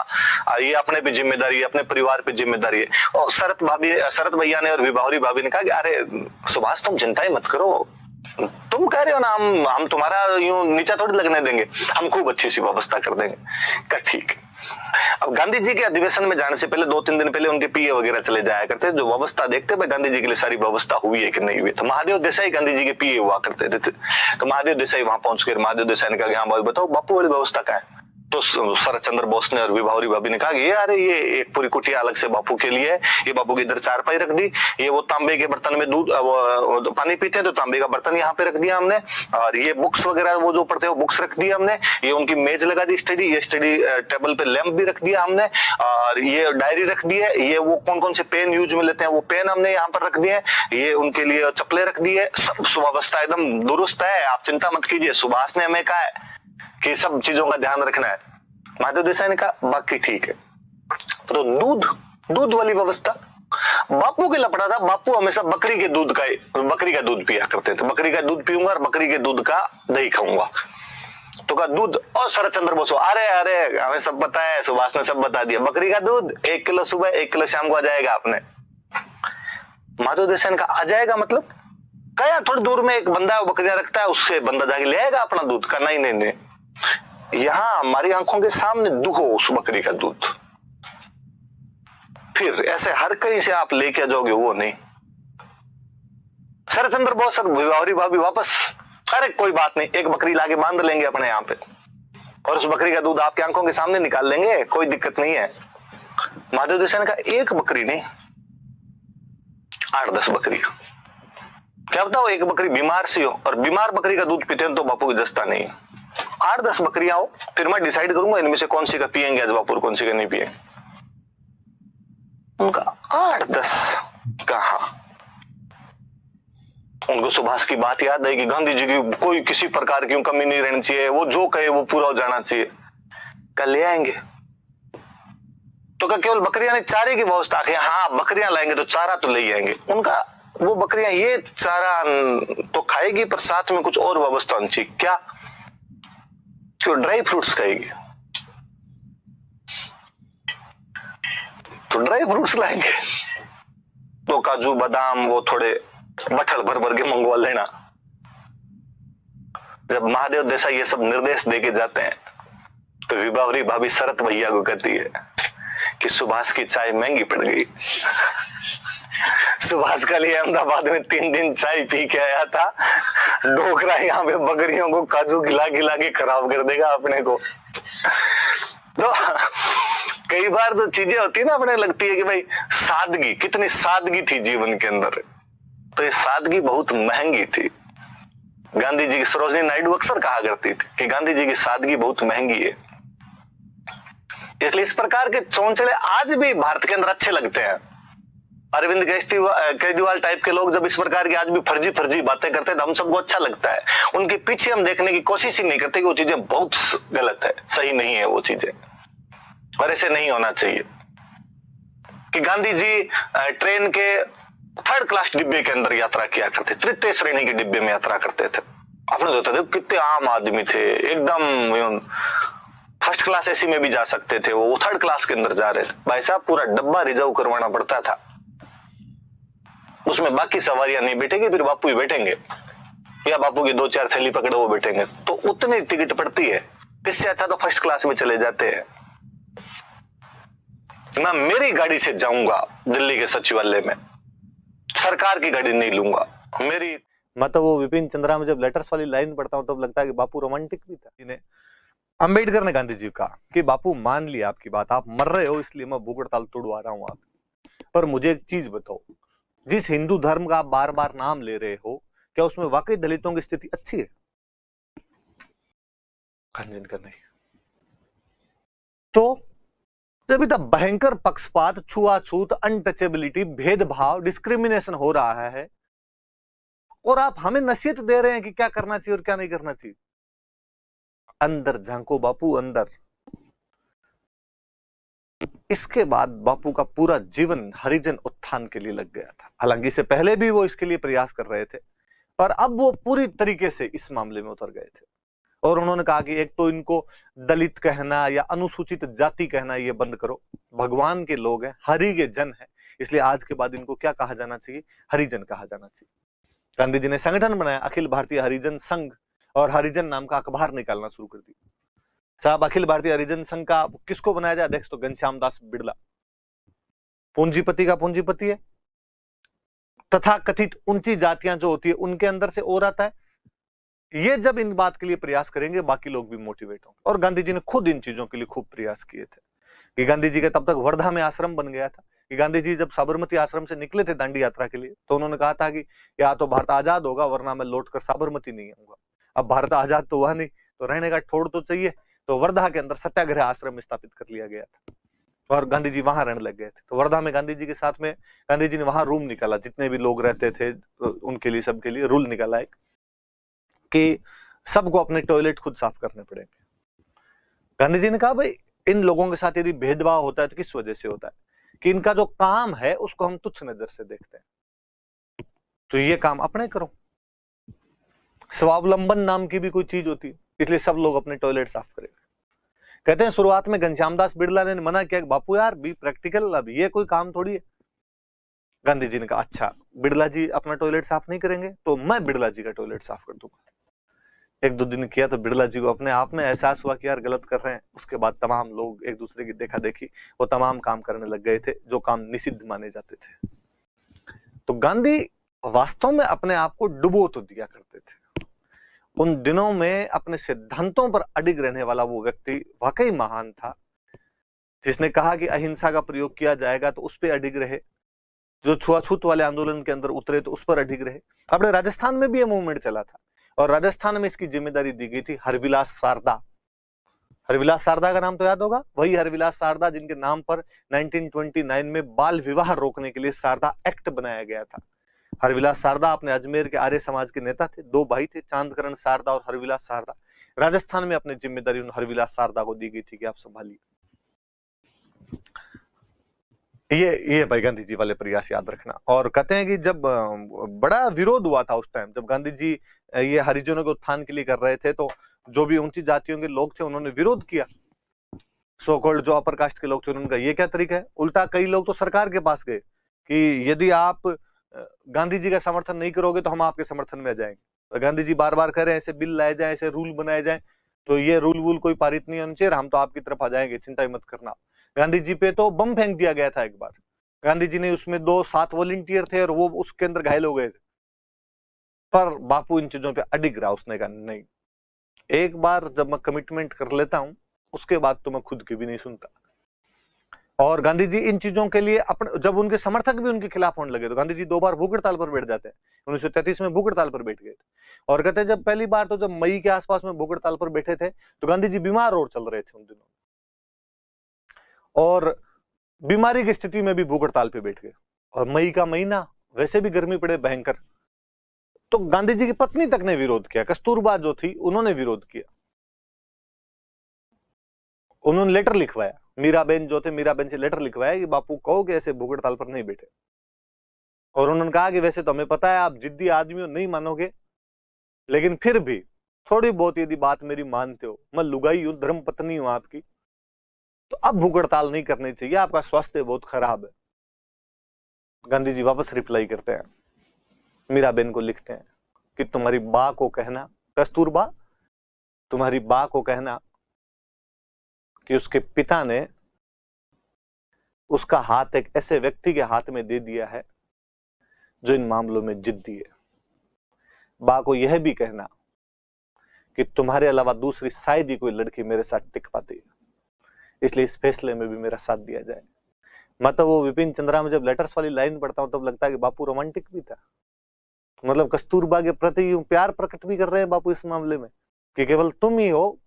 ये अपने पे जिम्मेदारी है, अपने परिवार पे जिम्मेदारी है। और शरत भैया ने और विभावरी भाभी ने कहा कि अरे सुभाष तुम चिंता ही मत करो, तुम कह रहे हो ना हम तुम्हारा यूं नीचा थोड़ी लगने देंगे, हम खूब अच्छी सी व्यवस्था कर देंगे। कहा ठीक है। अब गांधी जी के अधिवेशन में जाने से पहले 2-3 दिन पहले उनके पीए वगैरह चले जाया करते, जो व्यवस्था देखते भाई गांधी जी के लिए सारी व्यवस्था हुई है कि नहीं हुई। तो महादेव देसाई गांधी जी के पीए हुआ करते थे। तो महादेव देसाई वहां पहुंच कर महादेव देसाई ने कहा, हाँ भाई बताओ बापू वाली व्यवस्था क्या है। तो शरत चंद्र बोस ने और विभावरी भाभी ने कहा कि अरे ये एक पूरी कुटिया अलग से बापू के लिए है, ये बापू की इधर चारपाई रख दी, ये वो तांबे के बर्तन में दूध वो पानी पीते हैं तो तांबे का बर्तन यहाँ पे रख दिया हमने, और ये बुक्स वगैरह वो जो पढ़ते हैं वो बुक्स रख दिया हमने, ये उनकी मेज लगा दी स्टडी, ये स्टडी टेबल पे लैंप भी रख दिया हमने, और ये डायरी रख दी है, ये वो कौन कौन से पेन यूज में लेते हैं वो पेन हमने यहाँ पर रख दिए, ये उनके लिए चप्पलें रख दी है, सब व्यवस्था एकदम दुरुस्त है, आप चिंता मत कीजिए। सुभाष ने हमें कहा है कि सब चीजों का ध्यान रखना है। महादेव देसाई ने कहा बाकी ठीक है। तो दूध वाली व्यवस्था बापू के लपड़ा था, बापू हमेशा बकरी का दूध पिया करते थे, बकरी का दूध पीऊंगा और बकरी के दूध का दही खाऊंगा। तो का दूध, और शरत चंद्र बोस अरे हमें सब पता है, सुभाष ने सब बता दिया, बकरी का दूध 1 किलो सुबह 1 किलो शाम को आ जाएगा आपने। महादेव देसाई ने कहा आ जाएगा मतलब, क्या थोड़ी दूर में एक बंदा बकरियां रखता है, उससे बंदा जाके ले आएगा अपना दूध का। नहीं, यहां हमारी आंखों के सामने दुहो उस बकरी का दूध, फिर ऐसे हर कहीं से आप लेके जाओगे वो नहीं। शरत चंद्र बोस और विभावरी भाभी वापस, अरे कोई बात नहीं, एक बकरी लाके बांध लेंगे अपने यहाँ पे और उस बकरी का दूध आपकी आंखों के सामने निकाल लेंगे, कोई दिक्कत नहीं है। महादेव देसाई ने कहा एक बकरी नहीं 8-10 बकरी, क्या बताओ एक बकरी बीमार सी हो, और बीमार बकरी का दूध पीते हैं तो बापू की जस्ता नहीं है। 8-10 बकरियां हो, फिर मैं डिसाइड करूंगा इनमें से कौन सी का पियेंगे आज बापू, कौन सी का नहीं पियेंगे। उनका 8-10 कहा, उनको सुभाष की बात याद है कि गांधी जी की कोई किसी प्रकार की कमी नहीं रहनी चाहिए, वो जो कहे वो पूरा हो जाना चाहिए। कल ले आएंगे तो क्या केवल बकरियां नहीं, चारे की व्यवस्था है, हाँ बकरियां लाएंगे तो चारा तो ले आएंगे। उनका वो बकरियां ये चारा तो खाएगी पर साथ में कुछ और व्यवस्था होनी चाहिए। क्या? क्यों? ड्राई फ्रूट्स खाएगी तो ड्राई फ्रूट्स लाएंगे, तो काजू बादाम वो थोड़े बठल भर के मंगवा लेना। जब महादेव देसाई ये सब निर्देश देके जाते हैं तो विभावरी भाभी शरत भैया को कहती है कि सुभाष की चाय महंगी पड़ गई। सुभाष का लिए अहमदाबाद में 3 दिन चाय पी के आया था, डोकरा यहाँ पे बकरियों को काजू खिला के खराब कर देगा अपने को। तो कई बार तो चीजें होती है ना, अपने लगती है कि भाई सादगी, कितनी सादगी थी जीवन के अंदर, तो ये सादगी बहुत महंगी थी। गांधी जी की सरोजनी नायडू अक्सर कहा करती थी कि गांधी जी की सादगी बहुत महंगी है। इसलिए इस प्रकार के चौंचले आज भी भारत के अंदर अच्छे लगते हैं। अरविंद केजरीवाल टाइप के लोग जब इस प्रकार की आज भी फर्जी बातें करते हैं तो हम सबको अच्छा लगता है। उनके पीछे हम देखने की कोशिश ही नहीं करते कि वो चीजें बहुत गलत है, सही नहीं है वो चीजें, और ऐसे नहीं होना चाहिए। कि गांधी जी ट्रेन के 3rd क्लास डिब्बे के अंदर यात्रा किया करते, 3य श्रेणी के डिब्बे में यात्रा करते थे। आपने देखा था कितने आम आदमी थे, एकदम 1st क्लास एसी में भी जा सकते थे, वो 3rd क्लास के अंदर जा रहे थे। भाई साहब पूरा डब्बा रिजर्व करवाना पड़ता था, उसमें बाकी सवारियां नहीं बैठेगी, फिर बापू ही बैठेंगे या बापू की 2-4 थैली पकड़े वो बैठेंगे, तो उतनी टिकट पड़ती है। इससे अच्छा तो 1st क्लास में चले जाते हैं। मैं मेरी गाड़ी से जाऊंगा दिल्ली के सचिवालय में, सरकार की गाड़ी नहीं लूंगा मेरी। मैं तो वो विपिन चंद्रा में जब लेटर्स वाली लाइन पढ़ता हूं तब लगता है कि बापू रोमांटिक भी था। अंबेडकर ने गांधी जी का कि बापू मान लिया आपकी बात, आप मर रहे हो इसलिए मैं भूख हड़ताल तोड़वा रहा हूं आप, पर मुझे एक चीज बताओ, जिस हिंदू धर्म का आप बार बार नाम ले रहे हो क्या उसमें वाकई दलितों की स्थिति अच्छी है? खंजन कर नहीं। तो जब इतना भयंकर पक्षपात, छुआछूत, अनटचेबिलिटी, भेदभाव, डिस्क्रिमिनेशन हो रहा है और आप हमें नसीहत दे रहे हैं कि क्या करना चाहिए और क्या नहीं करना चाहिए। अंदर झांको बापू, अंदर इसके बाद बापू का पूरा जीवन हरिजन उत्थान के लिए लग गया था। हालांकि इससे पहले भी वो इसके लिए प्रयास कर रहे थे, पर अब वो पूरी तरीके से इस मामले में उतर गए थे। और उन्होंने कहा कि एक तो इनको दलित कहना या अनुसूचित जाति कहना ये बंद करो, भगवान के लोग हैं, हरि के जन है, इसलिए आज के बाद इनको क्या कहा जाना चाहिए, हरिजन कहा जाना चाहिए। गांधी जी ने संगठन बनाया, अखिल भारतीय हरिजन संघ, और हरिजन नाम का अखबार निकालना शुरू कर दिया। साहब, अखिल भारतीय हरिजन संघ का किसको बनाया जाए, अध्यक्ष तो घनश्याम दास बिड़ला, पूंजीपति का पूंजीपति है, तथा कथित ऊंची जातियां जो होती है उनके अंदर से और आता है। ये जब इन बात के लिए प्रयास करेंगे, बाकी लोग भी मोटिवेट होंगे। और गांधी जी ने खुद इन चीजों के लिए खूब प्रयास किए थे। कि गांधी जी के तब तक वर्धा में आश्रम बन गया था, कि गांधी जी जब साबरमती आश्रम से निकले थे दांडी यात्रा के लिए, तो उन्होंने कहा था कि या तो भारत आजाद होगा वरना मैं लौटकर साबरमती नहीं आऊंगा। अब भारत आजाद तो हुआ नहीं, तो रहने का ठोड़ तो चाहिए, तो वर्धा के अंदर सत्याग्रह आश्रम स्थापित कर लिया गया था और गांधी जी वहां रहने लग गए थे। तो वर्धा में गांधी जी के साथ में गांधी जी ने वहां रूम निकाला, जितने भी लोग रहते थे उनके लिए, सबके लिए रूल निकाला एक कि सबको अपने टॉयलेट खुद साफ करने पड़ेंगे। गांधी जी ने कहा भाई इन लोगों के साथ यदि भेदभाव होता है तो किस वजह से होता है, कि इनका जो काम है उसको हम तुच्छ नजर से देखते हैं, तो ये काम अपने करो। स्वावलंबन नाम की भी कोई चीज होती है, इसलिए सब लोग अपने टॉयलेट साफ करेंगे। कहते हैं शुरुआत में घनश्याम दास बिड़ला ने मना किया कि बापू यार बी प्रैक्टिकल, अब ये कोई काम थोड़ी है। गांधी जी ने कहा अच्छा बिड़ला जी अपना टॉयलेट साफ नहीं करेंगे तो मैं बिड़ला जी का टॉयलेट साफ कर दूंगा। एक दो दिन किया तो बिड़ला जी को अपने आप में एहसास हुआ कि यार गलत कर रहे हैं। उसके बाद तमाम लोग एक दूसरे की देखा देखी वो तमाम काम करने लग गए थे जो काम निषिद्ध माने जाते थे। तो गांधी वास्तव में अपने आप को डुबो तो दिया करते थे। उन दिनों में अपने सिद्धांतों पर अडिग रहने वाला वो व्यक्ति वाकई महान था, जिसने कहा कि अहिंसा का प्रयोग किया जाएगा तो उस पर अडिग रहे, जो छुआछूत वाले आंदोलन के अंदर उतरे तो उस पर अडिग रहे। अपने राजस्थान में भी ये मूवमेंट चला था और राजस्थान में इसकी जिम्मेदारी दी गई थी हरविलास सारदा। हरविलास सारदा का नाम तो याद होगा, वही हरविलास सारदा जिनके नाम पर 1929 में बाल विवाह रोकने के लिए सारदा एक्ट बनाया गया था। हरविलास सारदा अपने अजमेर के आर्य समाज के नेता थे, दो भाई थे, चांदकरण सारदा और हरविलास सारदा। राजस्थान में अपनी जिम्मेदारी उन हरविलास सारदा को दी गई थी कि आप संभालिए। ये भाई गांधी जी वाले प्रयास याद रखना। और कहते हैं कि जब बड़ा विरोध हुआ था उस टाइम, जब गांधी जी ये हरिजनों के उत्थान के लिए कर रहे थे, तो जो भी ऊंची जातियों के लोग थे उन्होंने विरोध किया। सो कॉल्ड जो अपर कास्ट के लोग थे उनका ये क्या तरीका है। उल्टा कई लोग तो सरकार के पास गए कि यदि आप गांधी जी का समर्थन नहीं करोगे तो हम आपके समर्थन में आ जाएंगे। तो गांधी जी बार बार कह रहे हैं ऐसे बिल लाए जाए, ऐसे रूल बनाए जाए, तो ये रूल वूल कोई पारित नहीं होना चाहिए, हम तो आपकी तरफ आ जाएंगे, चिंता ही मत करना। गांधी जी पे तो बम फेंक दिया गया था एक बार। गांधी जी ने उसमें 7 वॉलंटियर थे और वो उसके अंदर घायल हो गए थे। पर बापू इन चीजों पे अडिग रहा, उसने कहा नहीं, एक बार जब मैं कमिटमेंट कर लेता हूं उसके बाद तो मैं खुद की भी नहीं सुनता। और गांधी जी इन चीजों के लिए अपने, जब उनके समर्थक भी उनके खिलाफ होने लगे तो गांधी जी 2 बार भूख हड़ताल पर बैठ जाते हैं। 1933 में भूख हड़ताल पर बैठ गए थे। और कहते हैं जब पहली बार तो जब मई के आसपास में भूख हड़ताल पर बैठे थे तो गांधी जी बीमार और चल रहे थे उन दिनों, और बीमारी की स्थिति में भी भूख हड़ताल पे बैठ गए। और मई का महीना, वैसे भी गर्मी पड़े भयंकर, तो गांधी जी की पत्नी तक ने विरोध किया, कस्तूरबा जो थी उन्होंने विरोध किया। उन्होंने लेटर लिखवाया, मीराबेन जो थे, मीराबेन से लेटर लिखवाया कि बापू कहो कि ऐसे भूख हड़ताल पर नहीं बैठे। और उन्होंने कहा कि वैसे तो हमें पता है आप जिद्दी आदमी हो, नहीं मानोगे, लेकिन फिर भी थोड़ी बहुत यदि बात मेरी मानते हो, मैं लुगाई हूं, धर्म पत्नी हूं आपकी, तो अब भूख हड़ताल नहीं करनी चाहिए, आपका स्वास्थ्य बहुत खराब है। गांधी जी वापस रिप्लाई करते हैं, मीराबेन को लिखते हैं कि तुम्हारी बा को कहना, कस्तूरबा, तुम्हारी बा को कहना कि उसके पिता ने उसका हाथ एक ऐसे व्यक्ति के हाथ में दे दिया है जो इन मामलों में जिद्दी है। बा को यह भी कहना कि तुम्हारे अलावा दूसरी शायद ही कोई लड़की मेरे साथ टिक पाती है, इसलिए इस फैसले में भी मेरा साथ दिया जाए। मैं तो वो विपिन चंद्रा में जब लेटर्स वाली लाइन पढ़ता हूं तब लगता है कि बापू रोमांटिक भी था। मतलब कस्तूरबा के प्रति यूं प्यार प्रकट भी कर रहे हैं बापू इस मामले में कि केवल तुम ही हो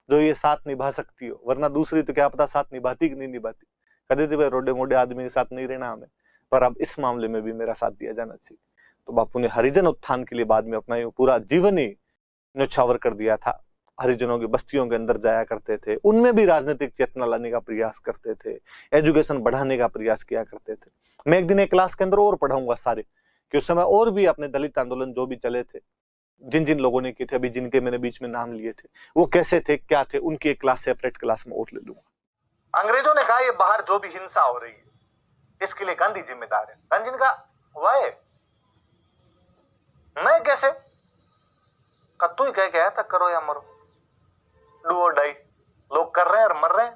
जो ये साथ निभा सकती हो, वरना दूसरी तो क्या पता साथ निभाती कि नहीं निभाती। कहते थे भाई रोडे मोडे आदमी के साथ नहीं रहना हमें, पर अब इस मामले में भी मेरा साथ दिया जाना चाहिए। तो बापू ने हरिजन उत्थान के लिए बाद में अपना पूरा जीवन ही न्यौछावर कर दिया था हरिजनों की बस्तियों के अंदर जाया करते थे, उनमें भी राजनीतिक चेतना लाने का प्रयास करते थे, एजुकेशन बढ़ाने का प्रयास किया करते थे। मैं एक दिन एक क्लास के अंदर और पढ़ाऊंगा सारे, कि उस समय और भी अपने दलित आंदोलन जो भी चले थे, जिन जिन लोगों ने किए थे, अभी जिनके मैंने बीच में नाम लिए थे, वो कैसे थे, क्या थे, उनकी एक क्लास सेपरेट क्लास में और ले लूंगा। अंग्रेजों ने कहा ये बाहर जो भी हिंसा हो रही है इसके लिए गांधी जिम्मेदार है। गांधी ने कहा वाय मैं कैसे? का तू ही कह के आया था करो या मरो, डू और डाई, लोग कर रहे हैं और मर रहे हैं।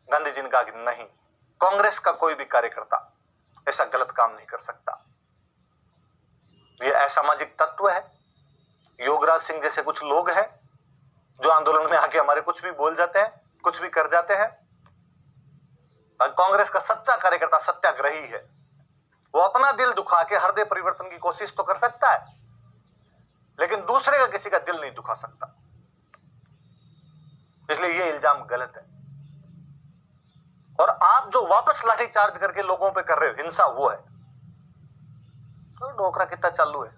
गांधी जी ने कहा कि नहीं, कांग्रेस का कोई भी कार्यकर्ता ऐसा गलत काम नहीं कर सकता। ये असामाजिक तत्व है। योगराज सिंह जैसे कुछ लोग हैं जो आंदोलन में आके हमारे कुछ भी बोल जाते हैं, कुछ भी कर जाते हैं। और कांग्रेस का सच्चा कार्यकर्ता सत्याग्रही है, वो अपना दिल दुखा के हृदय परिवर्तन की कोशिश तो कर सकता है, लेकिन दूसरे का किसी का दिल नहीं दुखा सकता। इसलिए ये इल्जाम गलत है। और आप जो वापस लाठीचार्ज करके लोगों पे कर रहे हो हिंसा, वो है तो डोकरा कितना चालू है।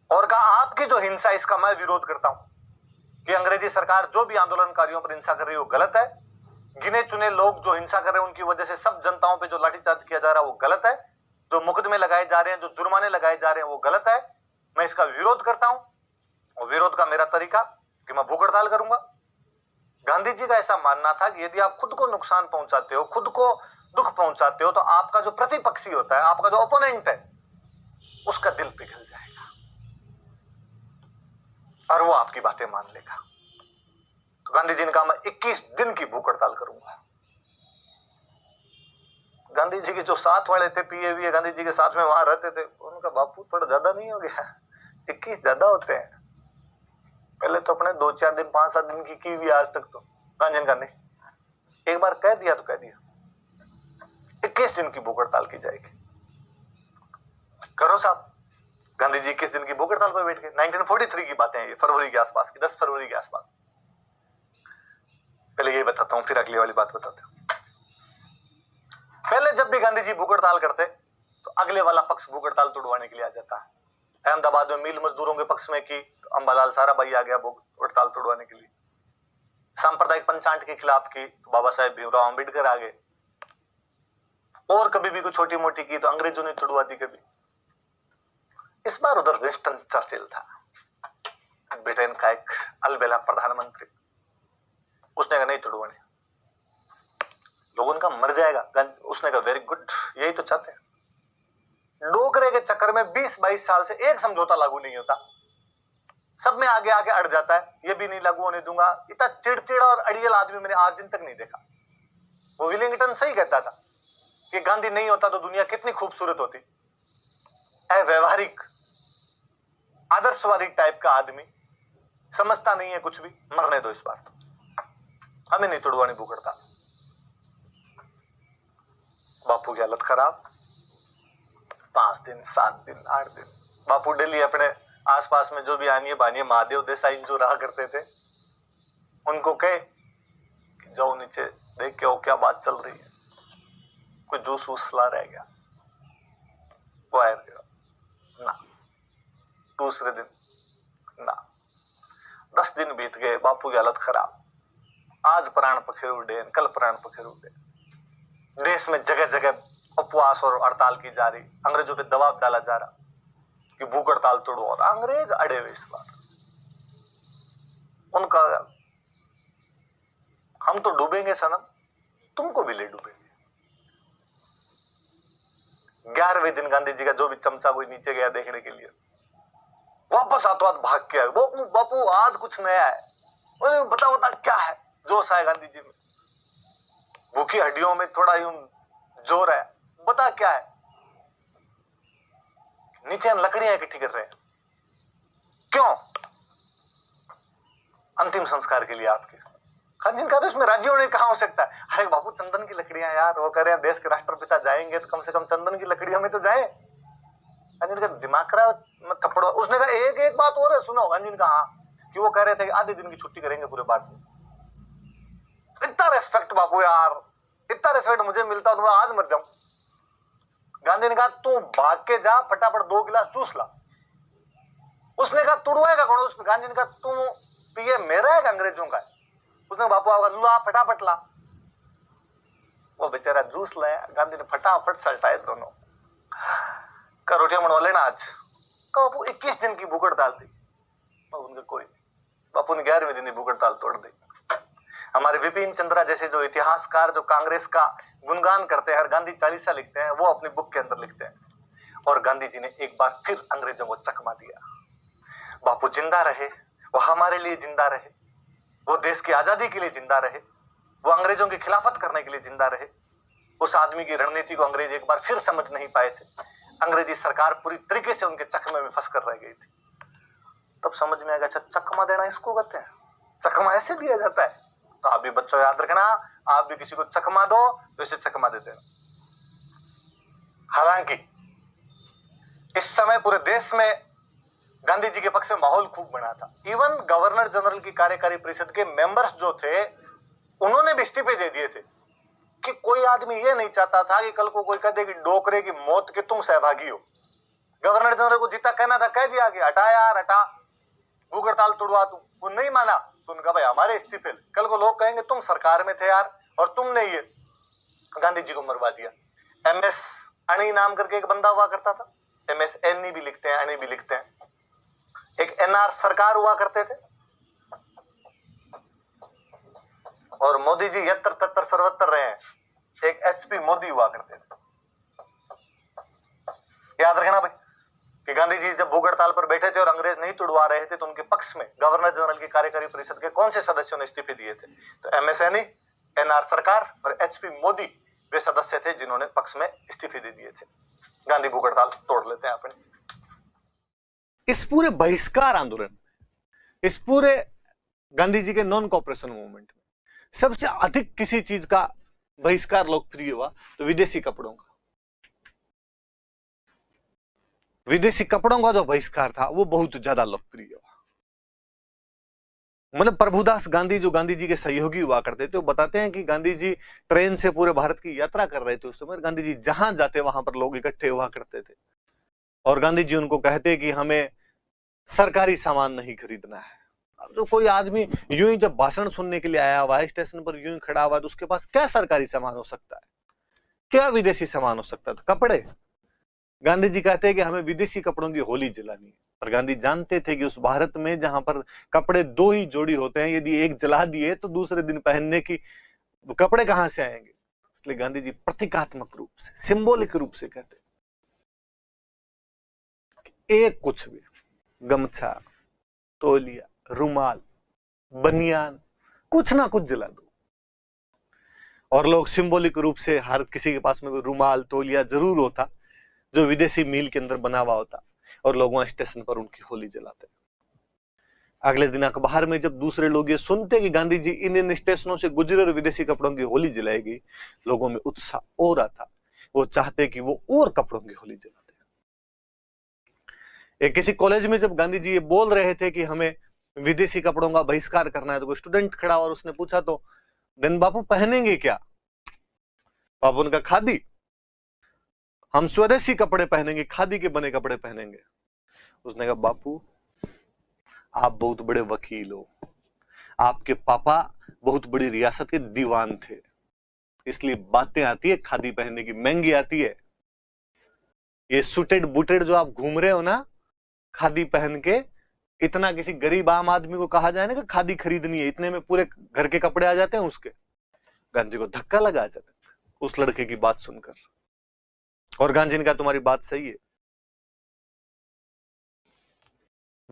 और कहा आपकी जो हिंसा, इसका मैं विरोध करता हूं कि अंग्रेजी सरकार जो भी आंदोलनकारियों पर हिंसा कर रही है वो गलत है। गिने चुने लोग जो हिंसा कर रहे हैं उनकी वजह से सब जनताओं पे जो लाठीचार्ज किया जा रहा है वो गलत है। जो मुकदमे लगाए जा रहे हैं, जो जुर्माने लगाए जा रहे हैं वो गलत है। मैं इसका विरोध करता हूं और विरोध का मेरा तरीका कि मैं भूख हड़ताल करूंगा। गांधी जी का ऐसा मानना था कि यदि आप खुद को नुकसान पहुंचाते हो, खुद को दुख पहुंचाते हो, तो आपका जो प्रतिपक्षी होता है, आपका जो ओपोनेंट है, उसका दिल पिघल जाएगा और वो आपकी बातें मान लेगा। तो गांधी जी ने कहा मैं 21 दिन की भूख हड़ताल करूंगा। गांधी जी के जो साथ वाले थे, पीए हुए गांधी जी के साथ में वहां रहते थे, उनका बापू थोड़ा ज्यादा नहीं हो गया? 21 ज्यादा होते हैं। पहले तो अपने 2-4 दिन 5-7 दिन की हुई आज तक तो गांधी का नहीं, एक बार कह दिया तो कह दिया। 21 दिन की भूख हड़ताल की जाएगी। करो साहब। गांधी जी 21 दिन की भूख हड़ताल पर बैठ गए। 1943 की बातें हैं ये, फरवरी के आसपास की, 10 फरवरी के आसपास। पहले ये बताता हूं, फिर अगली वाली बात बताते हूं। पहले जब भी गांधी जी भूख हड़ताल करते तो अगले वाला पक्ष भूख हड़ताल तोड़वाने के लिए आ जाता है। अहमदाबाद में मिल मजदूरों के पक्ष में की तो अंबालाल साराभाई आ गया भूख हड़ताल तोड़वाने के लिए। सांप्रदायिक पंचायत के खिलाफ की तो बाबा साहेब भीमराव अंबेडकर आ गए। और कभी भी कोई छोटी मोटी की तो अंग्रेजों ने तोड़वा दी कभी। इस बार उधर विंस्टन चर्चिल था, ब्रिटेन का एक अलबेला प्रधानमंत्री। उसने कहा नहीं तोड़वाने, लोग उनका मर जाएगा। उसने कहा वेरी गुड, यही तो चाहते हैं। डोकरे के चक्कर में 20-22 साल से एक समझौता लागू नहीं होता, सब में आगे आगे अड़ जाता है। ये भी नहीं लागू होने दूंगा। इतना चिड़चिड़ा और अड़ियल आदमी मैंने आज दिन तक नहीं देखा। वो विलिंगटन सही कहता था कि गांधी नहीं होता तो दुनिया कितनी खूबसूरत होती। अव्यवहारिक आदर्शवादी टाइप का आदमी, समझता नहीं है कुछ भी। मरने दो इस बार तो, हमें नहीं तोड़वानी भूख हड़ताल। बापू की हालत खराब। 5 दिन 7 दिन 8 दिन बापू डेली अपने आसपास में जो भी आनिए बानिए महादेव देसाई जो रहा करते थे उनको कहे कि जाओ नीचे देख के आओ क्या बात चल रही है, कोई जूस वूस ला रह गया। वो आया ना, दूसरे दिन ना, 10 दिन बीत गए। बापू की हालत खराब। आज प्राण पखेरु उड़े, कल प्राण पखेरु उड़े। देश में जगह जगह उपवास और हड़ताल की जा रही, अंग्रेजों पे दबाव डाला जा रहा कि भूख हड़ताल तोड़ो, और अंग्रेज अड़े हुए इस बार। उनका हम तो डूबेंगे सनम, तुमको भी ले डूबेंगे। 11वें दिन गांधी जी का जो भी चमचा कोई नीचे गया देखने के लिए, वापस आतो भाग के आए। बापू बापू आज कुछ नया है। बता बता क्या है? जोश है गांधी जी में, भूखी हड्डियों में थोड़ा यूं जोर है। बता क्या है? नीचे हम लकड़ियां इकट्ठी कर रहे हैं। क्यों? अंतिम संस्कार के लिए आपके। जिनका तो इसमें राज्य होने कहां हो सकता है? अरे बाबू चंदन की लकड़ियां यार, वो कह रहे हैं देश के राष्ट्रपिता जाएंगे तो कम से कम चंदन की लकड़ियों में तो जाए। जिनका दिमाग खराब थप्पड़। उसने कहा एक एक बात और है सुनो। अंजिन का हाँ, कि वो कह रहे थे कि आधे दिन की छुट्टी करेंगे पूरे भारत में। इतना रेस्पेक्ट बापू यार, इतना रेस्पेक्ट मुझे मिलता तो मैं आज मर जाऊं। गांधी ने कहा तू भाग के जा, फटाफट 2 गिलास जूस ला। उसने कहा तुड़वाएगा कौन? उस गांधी ने कहा तुम पीए मेरा है कि अंग्रेजों का है? उसने कहा बापू आपका ला फटाफट ला। वो बेचारा जूस लाया, गांधी ने फटाफट सल्टाए दोनों। का रोटियां बनवा लेना आज। कहा बापू 21 दिन की भूख हड़ताल थी। उनका कोई नहीं। बापू ने 11वें दिन भूख हड़ताल तोड़ दी। हमारे विपिन चंद्रा जैसे जो इतिहासकार जो कांग्रेस का गुणगान करते हैं, हर गांधी चालीसा लिखते हैं, वो अपनी बुक के अंदर लिखते हैं। और गांधी जी ने एक बार फिर अंग्रेजों को चकमा दिया। बापू जिंदा रहे, वो हमारे लिए जिंदा रहे, वो देश की आजादी के लिए जिंदा रहे, वो अंग्रेजों की खिलाफत करने के लिए जिंदा रहे। उस आदमी की रणनीति को अंग्रेज एक बार फिर समझ नहीं पाए थे। अंग्रेजी सरकार पूरी तरीके से उनके चकमे में फंस कर रह गई थी। तब समझ में आएगा, अच्छा चकमा देना इसको कहते हैं, चकमा ऐसे दिया जाता है। तो आप भी बच्चों याद रखना, आप भी किसी को चकमा दो तो इसे चकमा दे देना। हालांकि इस समय पूरे देश में गांधी जी के पक्ष में माहौल खूब बना था। इवन गवर्नर जनरल की कार्यकारी परिषद के मेंबर्स जो थे, उन्होंने भी इस्तीफे दे दिए थे कि कोई आदमी ये नहीं चाहता था कि कल को कोई कह दे कि डोकरे की मौत के तुम सहभागी हो। गवर्नर जनरल को जितना कहना था कह दिया कि हटा यार हटा, भूख हड़ताल तोड़वा तू। वो नहीं माना तो उनका भाई हमारे इस्तीफे। कल को लोग कहेंगे तुम सरकार में थे यार और तुमने ये गांधी जी को मरवा दिया। MS अणी नाम करके एक बंदा हुआ करता था, MS एनी भी लिखते हैं, अणी भी लिखते हैं। एक NR सरकार हुआ करते थे और मोदी जी यत्र तत्र सर्वत्र रहे हैं। एक HP मोदी हुआ करते थे। याद रखना भाई कि गांधी जी जब भूख हड़ताल पर बैठे थे और अंग्रेज नहीं तुड़वा रहे थे तो उनके पक्ष में गवर्नर जनरल की कार्यकारी परिषद के कौन से सदस्यों ने इस्तीफे दिए थे? तो MS एनी, NR सरकार और HP मोदी वे सदस्य थे जिन्होंने पक्ष में इस्तीफे दे दिए थे। गांधी भूख हड़ताल तोड़ लेते हैं अपने। इस पूरे बहिष्कार आंदोलन, इस पूरे गांधी जी के नॉन कॉपरेशन मूवमेंट में सबसे अधिक किसी चीज का बहिष्कार लोकप्रिय हुआ तो विदेशी कपड़ों का। विदेशी कपड़ों का जो बहिष्कार था वो बहुत ज्यादा लोकप्रिय हुआ। मतलब प्रभुदास गांधी जो गांधी जी के सहयोगी हुआ करते थे, वो बताते हैं कि गांधी जी ट्रेन से पूरे भारत की यात्रा कर रहे थे। उस समय गांधी जी जहां जाते वहां पर लोग इकट्ठे हुआ करते थे और गांधी जी उनको कहते कि हमें सरकारी सामान नहीं खरीदना है। अब तो कोई आदमी यूं ही जब भाषण सुनने के लिए आया हुआ है, स्टेशन पर यूं ही खड़ा हुआ है, तो उसके पास क्या सरकारी सामान हो सकता है, क्या विदेशी सामान हो सकता था? कपड़े। गांधी जी कहते हैं कि हमें विदेशी कपड़ों की होली जलानी है। पर गांधी जानते थे कि उस भारत में जहां पर कपड़े 2 ही जोड़ी होते हैं, यदि एक जला दिए तो दूसरे दिन पहनने की कपड़े कहां से आएंगे। इसलिए गांधी जी प्रतीकात्मक रूप से, सिंबॉलिक रूप से कहते एक कुछ भी, गमछा, तौलिया, रुमाल, बनियान, कुछ ना कुछ जला दो। और लोग सिंबॉलिक रूप से, हर किसी के पास में कोई रुमाल, तौलिया जरूर होता जो विदेशी मील के अंदर बना हुआ होता, और लोग वहां स्टेशन पर उनकी होली जलाते। अगले दिन अखबार में जब दूसरे लोग ये सुनते कि गांधी जी इन स्टेशनों से गुजरे और विदेशी कपड़ों की होली जलाएगी, लोगों में उत्साह और आता। वो चाहते कि वो और कपड़ों की होली जलाते। एक किसी कॉलेज में जब गांधी जी ये बोल रहे थे कि हमें विदेशी कपड़ों का बहिष्कार करना है, तो कोई स्टूडेंट खड़ा और उसने पूछा तो दिन बापू पहनेंगे क्या? बापू ने कहा खादी, हम स्वदेशी कपड़े पहनेंगे, खादी के बने कपड़े पहनेंगे। उसने कहा बापू आप बहुत बड़े वकील हो, आपके पापा बहुत बड़ी रियासत के दीवान थे, इसलिए बातें आती है खादी पहनने की, महंगी आती है। ये सुटेड बुटेड जो आप घूम रहे हो ना खादी पहन के, इतना किसी गरीब आम आदमी को कहा जाए ना कि खादी खरीदनी है, इतने में पूरे घर के कपड़े आ जाते हैं उसके। गांधी को धक्का लगा अचानक उस लड़के की बात सुनकर, और गांधी ने कहा तुम्हारी बात सही है,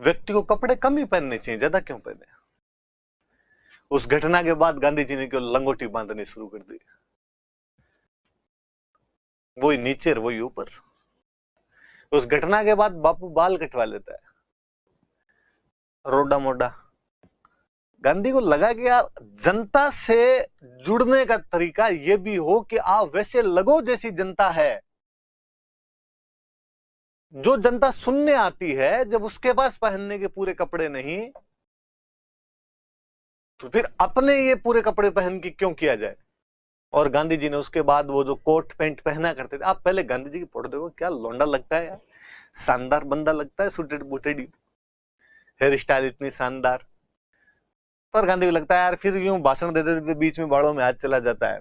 व्यक्ति को कपड़े कम ही पहनने चाहिए, ज्यादा क्यों पहने। उस घटना के बाद गांधी जी ने क्यों लंगोटी बांधनी शुरू कर दी, वही नीचे और वही ऊपर। उस घटना के बाद बापू बाल कटवा लेता है, रोडा मोडा। गांधी को लगा कि यार जनता से जुड़ने का तरीका यह भी हो कि आप वैसे लगो जैसी जनता है। जो जनता सुनने आती है, जब उसके पास पहनने के पूरे कपड़े नहीं, तो फिर अपने ये पूरे कपड़े पहन के क्यों किया जाए। और गांधी जी ने उसके बाद वो जो कोट पैंट पहना करते थे, आप पहले गांधी जी की फोटो देखो, क्या लौंडा लगता है यार, शानदार बंदा लगता है, सुटेड बुटेड। हेयर स्टाइल इतनी शानदार। पर गांधी को लगता है यार फिर यूं भाषण देते देते बीच में बाड़ों में हाथ चला जाता है।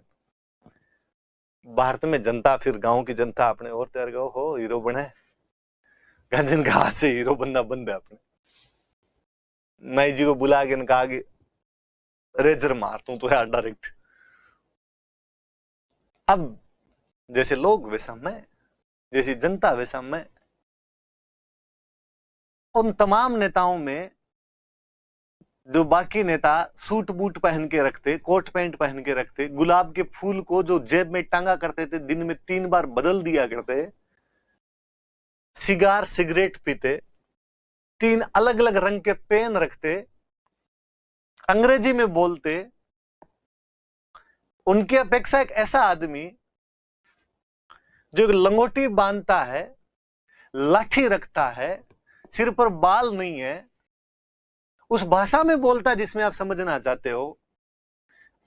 भारत में जनता, फिर गांव की जनता अपने और तैयार गो हो हीरो बने। गांधी ने कहा से हीरो बनना बंद है अपने। नाई जी को बुला के कहा कि रेजर मार तू तो यार डायरेक्ट। अब जैसे लोग वैसा मैं, जैसी जनता वैसा मैं। उन तमाम नेताओं में जो बाकी नेता सूट बूट पहन के रखते, कोट पैंट पहन के रखते, गुलाब के फूल को जो जेब में टांगा करते थे, दिन में 3 बार बदल दिया करते, सिगार सिगरेट पीते, 3 अलग अलग रंग के पेन रखते, अंग्रेजी में बोलते, उनकी अपेक्षा एक ऐसा आदमी जो एक लंगोटी बांधता है, लाठी रखता है, सिर पर बाल नहीं है, उस भाषा में बोलता है जिसमें आप समझना चाहते हो।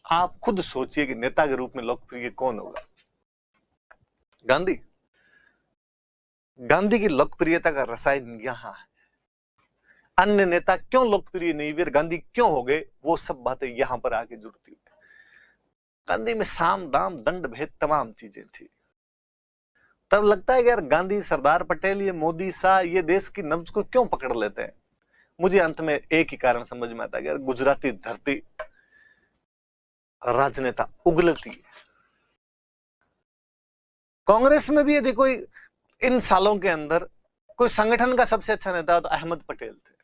आप खुद सोचिए कि नेता के रूप में लोकप्रिय कौन होगा। गांधी। गांधी की लोकप्रियता का रसायन यहां है। अन्य नेता क्यों लोकप्रिय नहीं हुए, गांधी क्यों हो गए, वो सब बातें यहां पर आके जुड़ती है। गांधी में साम दाम दंड भेद तमाम चीजें थी। तब लगता है कि यार गांधी, सरदार पटेल, ये मोदी शाह, ये देश की नब्ज को क्यों पकड़ लेते हैं। मुझे अंत में एक ही कारण समझ में आता है कि यार गुजराती धरती राजनेता उगलती है। कांग्रेस में भी ये देखो, इन सालों के अंदर कोई संगठन का सबसे अच्छा नेता तो अहमद पटेल थे,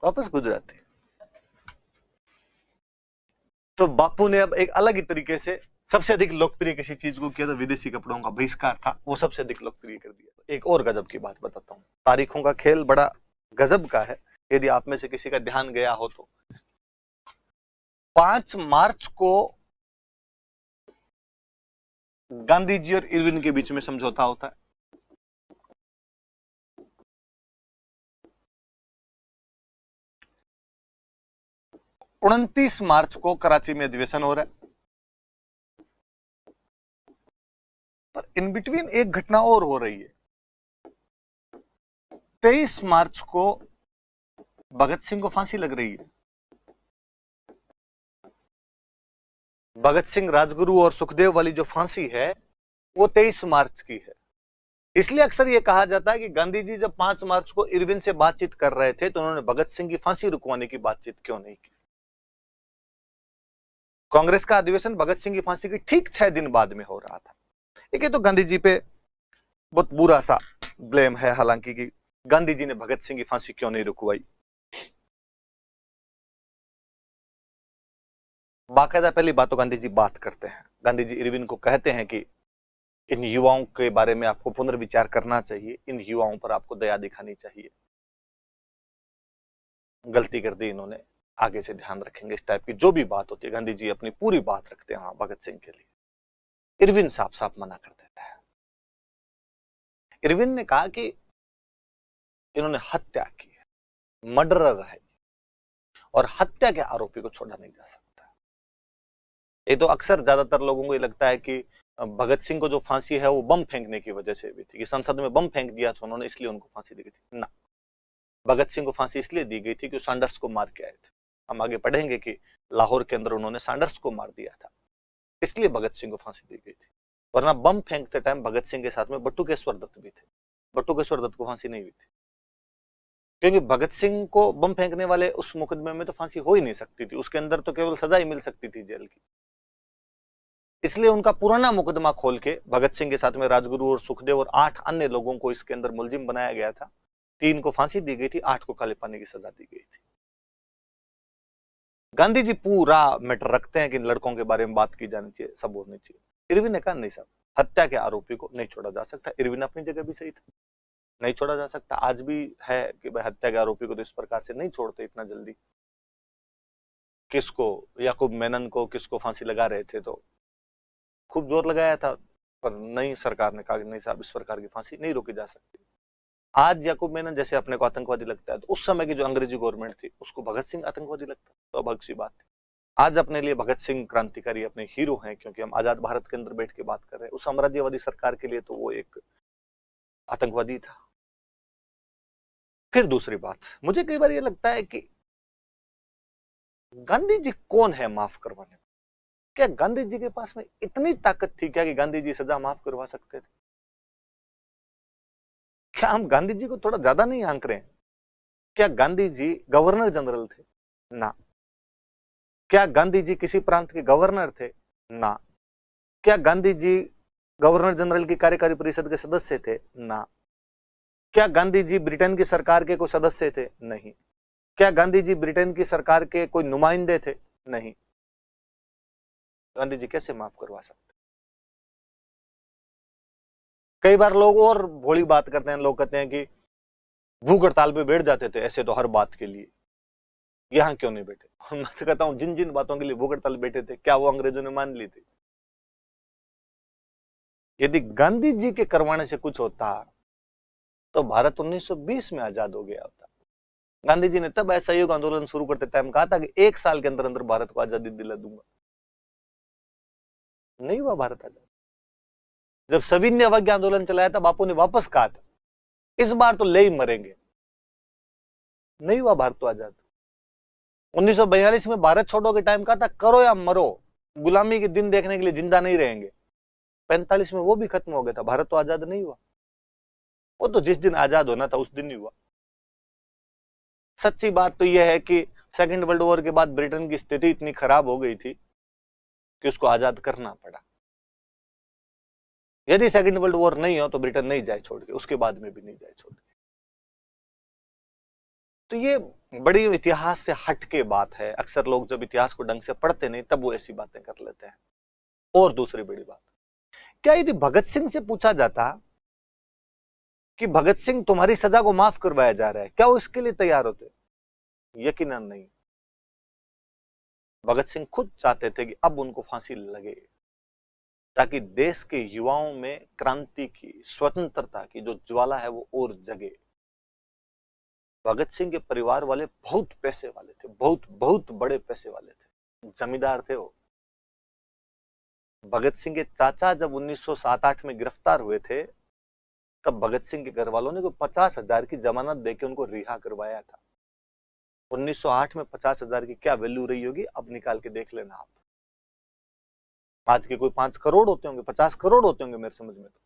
वापस गुजराती। तो बापू ने अब एक अलग ही तरीके से सबसे अधिक लोकप्रिय किसी चीज को किया तो विदेशी कपड़ों का बहिष्कार था, वो सबसे अधिक लोकप्रिय कर दिया। एक और गजब की बात बताता हूं। तारीखों का खेल बड़ा गजब का है, यदि आप में से किसी का ध्यान गया हो तो। 5 मार्च को गांधी जी और इरविन के बीच में समझौता होता है। 29 मार्च को कराची में अधिवेशन हो रहा है। पर इन बिटवीन एक घटना और हो रही है। 23 मार्च को भगत सिंह को फांसी लग रही है। भगत सिंह, राजगुरु और सुखदेव वाली जो फांसी है वो 23 मार्च की है। इसलिए अक्सर यह कहा जाता है कि गांधी जी जब 5 मार्च को इरविन से बातचीत कर रहे थे तो उन्होंने भगत सिंह की फांसी रुकवाने की बातचीत क्यों नहीं की। कांग्रेस का अधिवेशन भगत सिंह की फांसी की ठीक 6 दिन बाद में हो रहा था। एक तो गांधी जी पे बहुत बुरा सा ब्लेम है हालांकि कि गांधी जी ने भगत सिंह की फांसी क्यों नहीं रुकवाई। बाकायदा पहली बात तो गांधी जी बात करते हैं। गांधी जी इरविन को कहते हैं कि इन युवाओं के बारे में आपको पुनर्विचार करना चाहिए, इन युवाओं पर आपको दया दिखानी चाहिए, गलती कर दी इन्होंने, आगे से ध्यान रखेंगे। इस टाइप की जो भी बात होती है गांधी जी अपनी पूरी बात रखते हैं भगत सिंह के लिए। इरविन साफ साफ मना कर देता है। इरविन ने कहा कि इन्होंने हत्या की है, मर्डरर है, और हत्या के आरोपी को छोड़ा नहीं जा सकता। ये तो अक्सर ज्यादातर लोगों को ये लगता है कि भगत सिंह को जो फांसी है वो बम फेंकने की वजह से हुई थी, कि संसद में बम फेंक दिया था उन्होंने इसलिए उनको फांसी दी गई थी। ना, भगत सिंह को फांसी इसलिए दी गई थी कि सैंडर्स को मार के आए थे। हम आगे पढ़ेंगे कि लाहौर के अंदर उन्होंने सैंडर्स को मार दिया था, इसलिए भगत सिंह को फांसी दी गई थी। वरना बम फेंकते टाइम भगत सिंह के साथ में बटुकेश्वर दत्त भी थे। बटुकेश्वर दत्त को फांसी नहीं हुई थी, क्योंकि भगत सिंह को बम फेंकने वाले उस मुकदमे में तो फांसी हो ही नहीं सकती थी, उसके अंदर तो केवल सजा ही मिल सकती थी जेल की। इसलिए उनका पुराना मुकदमा खोल के भगत सिंह के साथ में राजगुरु और सुखदेव और 8 अन्य लोगों को इसके अंदर मुलजिम बनाया गया था। 3 को फांसी दी गई थी, 8 को काले पानी की सजा दी गई थी। गांधी जी पूरा मैटर रखते हैं कि इन लड़कों के बारे में बात की जानी चाहिए, सब होनी चाहिए। इरविन ने कहा नहीं साहब, हत्या के आरोपी को नहीं छोड़ा जा सकता। इरविन अपनी जगह भी सही था, नहीं छोड़ा जा सकता। आज भी है कि भाई हत्या के आरोपी को तो इस प्रकार से नहीं छोड़ते इतना जल्दी। किसको, याकूब मेनन को किसको फांसी लगा रहे थे तो खूब जोर लगाया था, पर नहीं, सरकार ने कहा कि नहीं साहब इस प्रकार की फांसी नहीं रोकी जा सकती। आज याकूब मेनन जैसे अपने को आतंकवादी लगता है, तो उस समय की जो अंग्रेजी गवर्नमेंट थी उसको भगत सिंह आतंकवादी लगता, तो अभाग सी बात थी। आज अपने लिए भगत सिंह क्रांतिकारी अपने हीरो हैं, क्योंकि हम आजाद भारत के अंदर बैठ के बात कर रहे हैं। उस साम्राज्यवादी सरकार के लिए तो वो एक आतंकवादी था। फिर दूसरी बात, मुझे कई बार ये लगता है कि गांधी जी कौन है माफ करवाने वाला? क्या गांधी जी के पास में इतनी ताकत थी क्या कि गांधी जी सजा माफ करवा सकते थे? क्या हम गांधी जी को थोड़ा ज्यादा नहीं आंक रहे हैं? क्या गांधी जी गवर्नर जनरल थे? ना। क्या गांधी जी किसी प्रांत के गवर्नर थे? ना। क्या गांधी जी गवर्नर जनरल की कार्यकारी परिषद के सदस्य थे? ना। क्या गांधी जी ब्रिटेन की सरकार के कोई सदस्य थे? नहीं। क्या गांधी जी ब्रिटेन की सरकार के कोई नुमाइंदे थे? नहीं। गांधी जी कैसे माफ करवा सकते? कई बार लोग और भोली बात करते हैं, लोग कहते हैं कि भूख हड़ताल पे बैठ जाते थे ऐसे तो हर बात के लिए, यहां क्यों नहीं बैठे? मैं तो कहता हूं जिन जिन बातों के लिए भूख हड़ताल बैठे थे क्या वो अंग्रेजों ने मान ली थी? यदि गांधी जी के करवाने से कुछ होता तो भारत 1920 में आजाद हो गया होता। गांधी जी ने तब असहयोग आंदोलन शुरू करते टाइम कहा था कि 1 साल के अंदर अंदर भारत को आजादी दिला दूंगा। नहीं हुआ भारत आजाद। जब सविनय अवज्ञा आंदोलन चलाया था बापू ने वापस कहा था इस बार तो ले ही मरेंगे। नहीं हुआ भारत तो आजाद। 1942 में भारत छोड़ो के टाइम कहा था करो या मरो, गुलामी के दिन देखने के लिए जिंदा नहीं रहेंगे। 45 में वो भी खत्म हो गया था, भारत तो आजाद नहीं हुआ। वो तो जिस दिन आजाद होना था उस दिन ही हुआ। सच्ची बात तो यह है कि सेकेंड वर्ल्ड वॉर के बाद ब्रिटेन की स्थिति इतनी खराब हो गई थी कि उसको आजाद करना पड़ा। यदि सेकेंड वर्ल्ड वॉर नहीं हो तो ब्रिटेन नहीं जाए छोड़ के, उसके बाद में भी नहीं जाए छोड़ के। तो ये बड़ी इतिहास से हट के बात है। अक्सर लोग जब इतिहास को ढंग से पढ़ते नहीं तब वो ऐसी बातें कर लेते हैं। और दूसरी बड़ी बात, क्या यदि भगत सिंह से पूछा जाता कि भगत सिंह तुम्हारी सजा को माफ करवाया जा रहा है, क्या वो इसके लिए तैयार होते? यकीनन नहीं। भगत सिंह खुद चाहते थे कि अब उनको फांसी लगे ताकि देश के युवाओं में क्रांति की, स्वतंत्रता की जो ज्वाला है वो और जगे। भगत सिंह के परिवार वाले बहुत पैसे वाले थे, बहुत बहुत बड़े पैसे वाले थे, जमींदार थे वो। भगत सिंह के चाचा जब 1907-8 में गिरफ्तार हुए थे तब भगत सिंह के घर वालों ने को 50,000 की जमानत देके उनको रिहा करवाया था। 1908 में 50,000 की क्या वैल्यू रही होगी अब निकाल के देख लेना आप। आज के कोई 5 करोड़ होते होंगे, 50 करोड़ होते होंगे मेरे समझ में। तो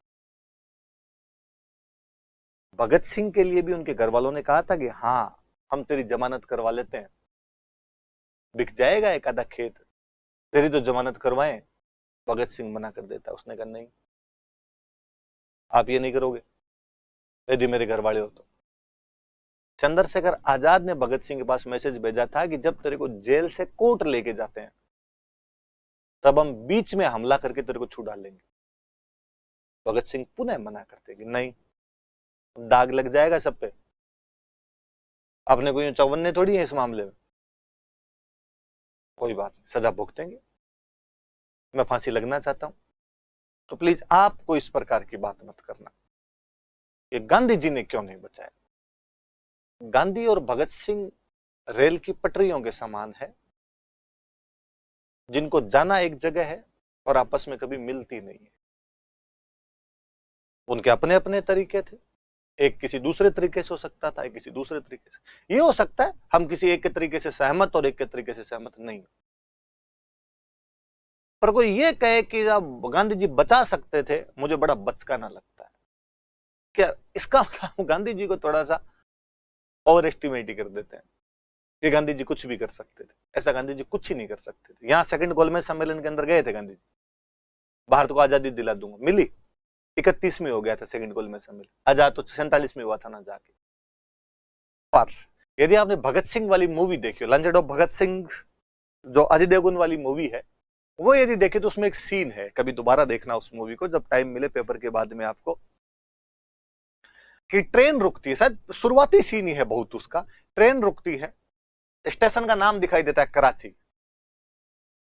भगत सिंह के लिए भी उनके घर वालों ने कहा था कि हाँ हम तेरी जमानत करवा लेते हैं, बिक जाएगा एक आधा खेत, तेरी तो जमानत करवाएं। भगत सिंह मना कर देता, उसने कहा नहीं आप ये नहीं करोगे यदि मेरे घर वाले हो तो। चंद्रशेखर आजाद ने भगत सिंह के पास मैसेज भेजा था कि जब तेरे को जेल से कोर्ट लेके जाते हैं तब हम बीच में हमला करके तेरे को छुड़ा लेंगे। भगत सिंह पुनः मना करते कि नहीं, दाग लग जाएगा सब पे, अपने कोई चौवन्ने थोड़ी है इस मामले में, कोई बात नहीं सजा भुगतेंगे, मैं फांसी लगना चाहता हूं तो प्लीज आपको इस प्रकार की बात मत करना। ये गांधी जी ने क्यों नहीं बचाया? गांधी और भगत सिंह रेल की पटरियों के समान है जिनको जाना एक जगह है और आपस में कभी मिलती नहीं है। उनके अपने अपने तरीके थे, एक किसी दूसरे तरीके से हो सकता था, एक किसी दूसरे तरीके से। ये हो सकता है हम किसी एक के तरीके से सहमत और एक के तरीके से सहमत नहीं, पर कोई ये कहे कि अब गांधी जी बचा सकते थे, मुझे बड़ा बचकाना लगता है। क्या इसका मतलब गांधी जी को थोड़ा सा ओवर एस्टिमेट ही कर देते हैं कि गांधी जी कुछ भी कर सकते थे? ऐसा गांधी जी कुछ ही नहीं कर सकते थे। यहां सेकंड गोलमेज सम्मेलन के अंदर गए थे गांधी जी, भारत को आजादी दिला दूंगा, मिली 31 में हो गया था सेकंड गोलमेज सम्मेलन, आजाद तो 47 में हुआ था ना जाके। पर यदि आपने भगत सिंह वाली मूवी देखी, लंजर्ड ऑफ भगत सिंह जो अजय देवगन वाली मूवी है, वो यदि देखे तो उसमें एक सीन है, कभी दोबारा देखना उस मूवी को जब टाइम मिले पेपर के बाद में आपको, कि ट्रेन रुकती है, शायद शुरुआती सीन ही है बहुत उसका। ट्रेन रुकती है, स्टेशन का नाम दिखाई देता है कराची,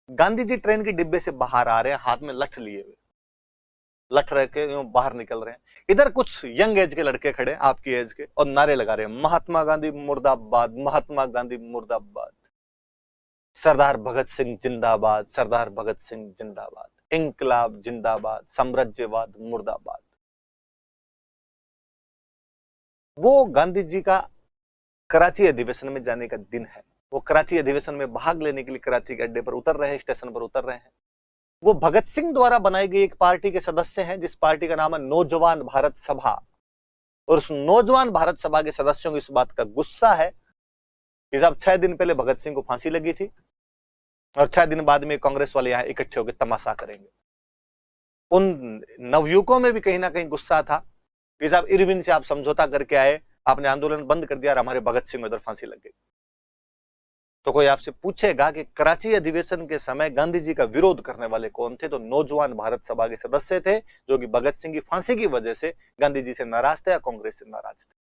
गांधी जी ट्रेन के डिब्बे से बाहर आ रहे हैं हाथ में लठ लिए हुए, लठ रह के बाहर निकल रहे हैं। इधर कुछ यंग एज के लड़के खड़े आपकी एज के और नारे लगा रहे हैं महात्मा गांधी मुर्दाबाद, महात्मा गांधी मुर्दाबाद, सरदार भगत सिंह जिंदाबाद, सरदार भगत सिंह जिंदाबाद, इंकलाब जिंदाबाद, साम्राज्यवाद मुर्दाबाद। वो गांधी जी का कराची अधिवेशन में जाने का दिन है। वो कराची अधिवेशन में भाग लेने के लिए कराची के अड्डे पर उतर रहे हैं, स्टेशन पर उतर रहे हैं। वो भगत सिंह द्वारा बनाई गई एक पार्टी के सदस्य हैं, जिस पार्टी का नाम है नौजवान भारत सभा। और उस नौजवान भारत सभा के सदस्यों को इस बात का गुस्सा है कि जब 6 दिन पहले भगत सिंह को फांसी लगी थी और 6 दिन बाद में कांग्रेस वाले यहां इकट्ठे होकर तमाशा करेंगे। उन नवयुवकों में भी कहीं ना कहीं गुस्सा था कि जब इरविन से आप समझौता करके आए, आपने आंदोलन बंद कर दिया और हमारे भगत सिंह उधर फांसी लग गई। तो कोई आपसे पूछेगा कि कराची अधिवेशन के समय गांधी जी का विरोध करने वाले कौन थे, तो नौजवान भारत सभा के सदस्य थे, जो कि भगत सिंह की फांसी की वजह से गांधी जी से नाराज थे या कांग्रेस से नाराज थे।